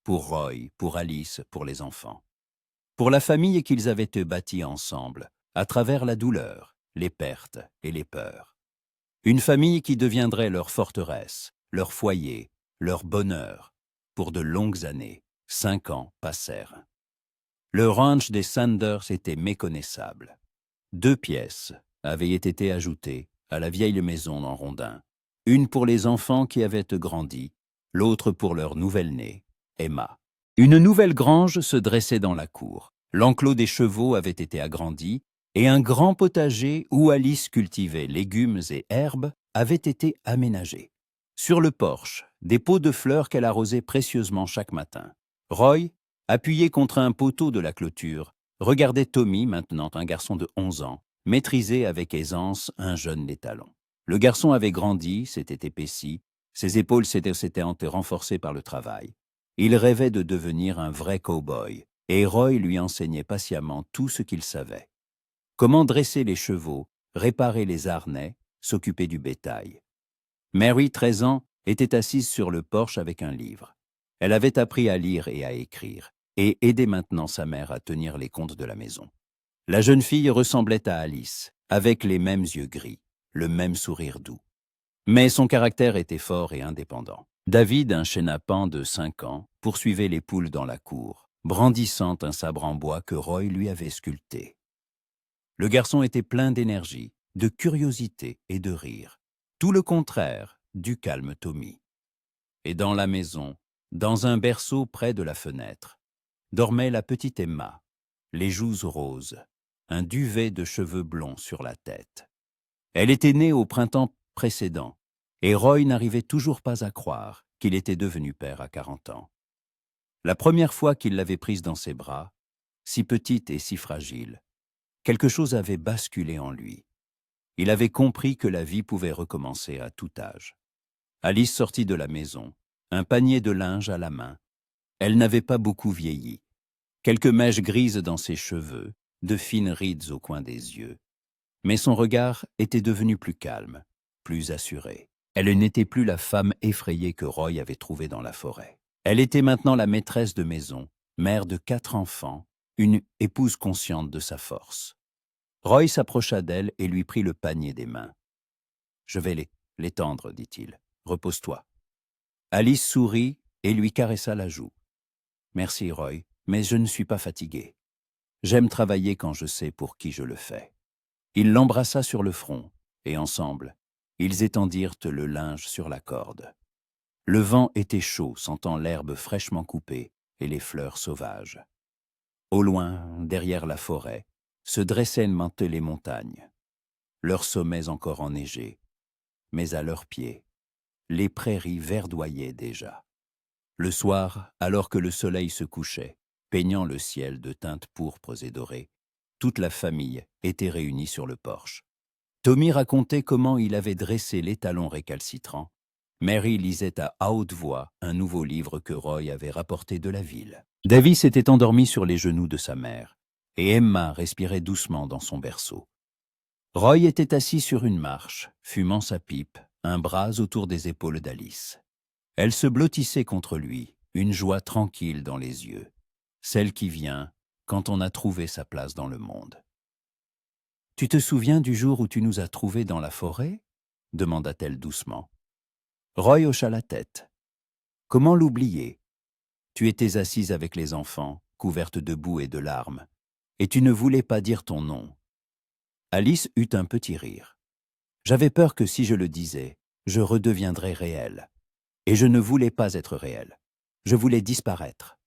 pour Roy, pour Alice, pour les enfants. pour la famille qu'ils avaient bâtie ensemble, à travers la douleur, les pertes et les peurs. Une famille qui deviendrait leur forteresse, leur foyer, leur bonheur. Pour de longues années, 5 ans passèrent. Le ranch des Sanders était méconnaissable. 2 pièces avaient été ajoutées à la vieille maison en rondin, une pour les enfants qui avaient grandi, l'autre pour leur nouvelle-née, Emma. Une nouvelle grange se dressait dans la cour. L'enclos des chevaux avait été agrandi et un grand potager où Alice cultivait légumes et herbes avait été aménagé. Sur le porche, des pots de fleurs qu'elle arrosait précieusement chaque matin. Roy, appuyé contre un poteau de la clôture, regardait Tommy, maintenant un garçon de 11 ans, maîtriser avec aisance un jeune étalon. Le garçon avait grandi, s'était épaissi, ses épaules s'étaient renforcées par le travail. Il rêvait de devenir un vrai cow-boy, et Roy lui enseignait patiemment tout ce qu'il savait. Comment dresser les chevaux, réparer les harnais, s'occuper du bétail. Mary, 13 ans, était assise sur le porche avec un livre. Elle avait appris à lire et à écrire, et aidait maintenant sa mère à tenir les comptes de la maison. La jeune fille ressemblait à Alice, avec les mêmes yeux gris, le même sourire doux. Mais son caractère était fort et indépendant. David, un chenapan de 5 ans, poursuivait les poules dans la cour, brandissant un sabre en bois que Roy lui avait sculpté. Le garçon était plein d'énergie, de curiosité et de rire. Tout le contraire du calme Tommy. Et dans la maison, dans un berceau près de la fenêtre, dormait la petite Emma, les joues roses, un duvet de cheveux blonds sur la tête. Elle était née au printemps précédent, et Roy n'arrivait toujours pas à croire qu'il était devenu père à 40 ans. La première fois qu'il l'avait prise dans ses bras, si petite et si fragile, quelque chose avait basculé en lui. Il avait compris que la vie pouvait recommencer à tout âge. Alice sortit de la maison, un panier de linge à la main. Elle n'avait pas beaucoup vieilli. Quelques mèches grises dans ses cheveux, de fines rides au coin des yeux. Mais son regard était devenu plus calme, plus assuré. Elle n'était plus la femme effrayée que Roy avait trouvée dans la forêt. Elle était maintenant la maîtresse de maison, mère de 4 enfants, une épouse consciente de sa force. Roy s'approcha d'elle et lui prit le panier des mains. « Je vais l'étendre, dit-il. Repose-toi. » Alice sourit et lui caressa la joue. « Merci, Roy, mais je ne suis pas fatiguée. J'aime travailler quand je sais pour qui je le fais. » Il l'embrassa sur le front, et ensemble, ils étendirent le linge sur la corde. Le vent était chaud, sentant l'herbe fraîchement coupée et les fleurs sauvages. Au loin, derrière la forêt, se dressaient les montagnes, leurs sommets encore enneigés, mais à leurs pieds, les prairies verdoyaient déjà. Le soir, alors que le soleil se couchait, peignant le ciel de teintes pourpres et dorées, toute la famille était réunie sur le porche. Tommy racontait comment il avait dressé l'étalon récalcitrant. Mary lisait à haute voix un nouveau livre que Roy avait rapporté de la ville. Davy s'était endormi sur les genoux de sa mère, et Emma respirait doucement dans son berceau. Roy était assis sur une marche, fumant sa pipe, un bras autour des épaules d'Alice. Elle se blottissait contre lui, une joie tranquille dans les yeux, celle qui vient quand on a trouvé sa place dans le monde. « Tu te souviens du jour où tu nous as trouvés dans la forêt ?» demanda-t-elle doucement. Roy hocha la tête. « Comment l'oublier ? Tu étais assise avec les enfants, couverte de boue et de larmes, et tu ne voulais pas dire ton nom. » Alice eut un petit rire. « J'avais peur que si je le disais, je redeviendrais réelle. Et je ne voulais pas être réelle. Je voulais disparaître. »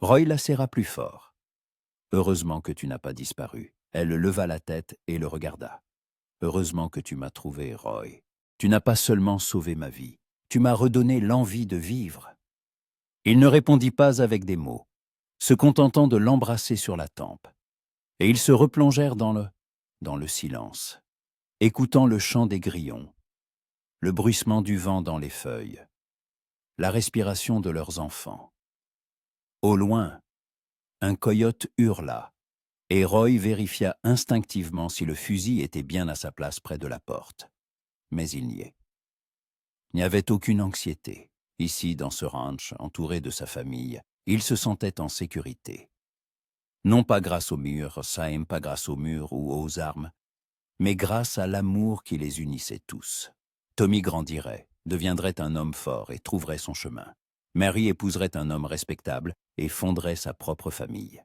Roy la serra plus fort. « Heureusement que tu n'as pas disparu. » Elle leva la tête et le regarda. « Heureusement que tu m'as trouvé, Roy. Tu n'as pas seulement sauvé ma vie, tu m'as redonné l'envie de vivre. » Il ne répondit pas avec des mots, se contentant de l'embrasser sur la tempe. Et ils se replongèrent dans le silence, écoutant le chant des grillons, le bruissement du vent dans les feuilles, la respiration de leurs enfants. Au loin, un coyote hurla, et Roy vérifia instinctivement si le fusil était bien à sa place près de la porte. Mais il n'y est. Il n'y avait aucune anxiété. Ici, dans ce ranch, entouré de sa famille, il se sentait en sécurité. non pas grâce au mur, Saïm, pas grâce au mur ou aux armes, mais grâce à l'amour qui les unissait tous. Tommy grandirait, deviendrait un homme fort et trouverait son chemin. Mary épouserait un homme respectable et fonderait sa propre famille.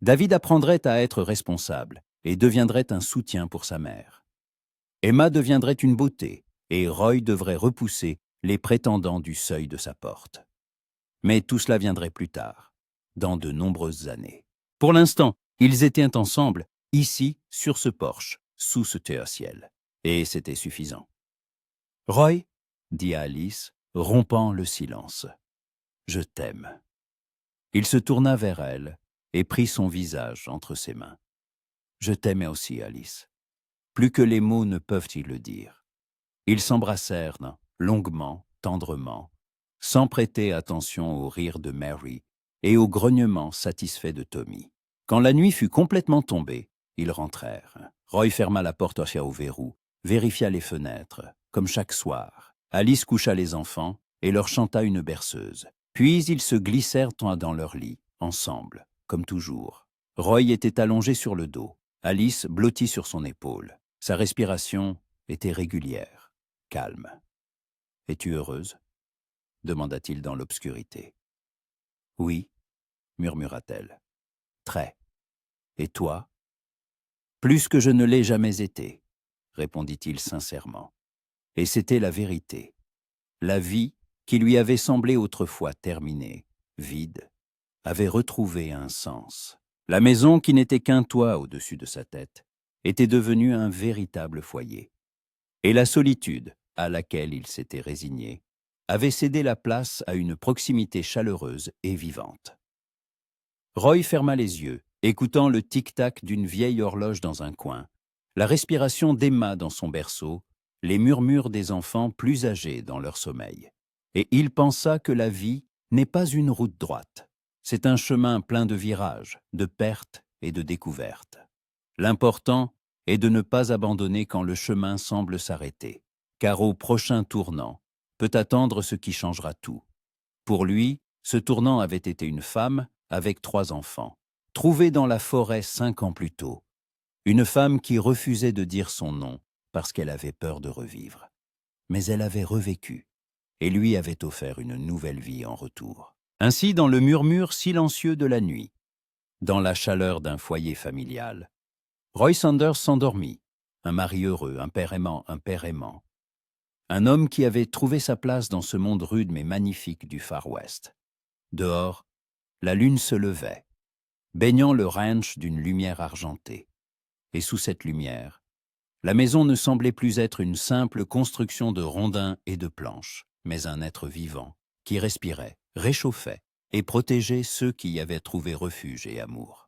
David apprendrait à être responsable et deviendrait un soutien pour sa mère. Emma deviendrait une beauté et Roy devrait repousser les prétendants du seuil de sa porte. Mais tout cela viendrait plus tard, dans de nombreuses années. Pour l'instant, ils étaient ensemble, ici, sur ce porche, sous ce ciel. Et c'était suffisant. « Roy, » dit Alice, rompant le silence, « je t'aime. » Il se tourna vers elle et prit son visage entre ses mains. « Je t'aimais aussi, Alice. Plus que les mots ne peuvent y le dire. » Ils s'embrassèrent longuement, tendrement, sans prêter attention aux rires de Mary et aux grognements satisfaits de Tommy. Quand la nuit fut complètement tombée, ils rentrèrent. Roy ferma la porte au verrou, vérifia les fenêtres, comme chaque soir. Alice coucha les enfants et leur chanta une berceuse. Puis ils se glissèrent dans leur lit, ensemble, comme toujours. Roy était allongé sur le dos, Alice blottie sur son épaule. Sa respiration était régulière, calme. « Es-tu heureuse ?» demanda-t-il dans l'obscurité. « Oui, » murmura-t-elle. « Très. Et toi ?»« Plus que je ne l'ai jamais été, » répondit-il sincèrement. Et c'était la vérité. La vie, qui lui avait semblé autrefois terminée, vide, avait retrouvé un sens. La maison, qui n'était qu'un toit au-dessus de sa tête, était devenue un véritable foyer. Et la solitude, à laquelle il s'était résigné, avait cédé la place à une proximité chaleureuse et vivante. Roy ferma les yeux, écoutant le tic-tac d'une vieille horloge dans un coin, la respiration d'Emma dans son berceau, les murmures des enfants plus âgés dans leur sommeil. Et il pensa que la vie n'est pas une route droite. C'est un chemin plein de virages, de pertes et de découvertes. L'important est de ne pas abandonner quand le chemin semble s'arrêter, car au prochain tournant peut attendre ce qui changera tout. Pour lui, ce tournant avait été une femme avec 3 enfants, trouvée dans la forêt 5 ans plus tôt. Une femme qui refusait de dire son nom parce qu'elle avait peur de revivre. Mais elle avait revécu et lui avait offert une nouvelle vie en retour. Ainsi, dans le murmure silencieux de la nuit, dans la chaleur d'un foyer familial, Roy Sanders s'endormit, un mari heureux, un père aimant. Un homme qui avait trouvé sa place dans ce monde rude mais magnifique du Far West. Dehors, la lune se levait, baignant le ranch d'une lumière argentée. Et sous cette lumière, la maison ne semblait plus être une simple construction de rondins et de planches, mais un être vivant qui respirait, réchauffait et protégeait ceux qui y avaient trouvé refuge et amour.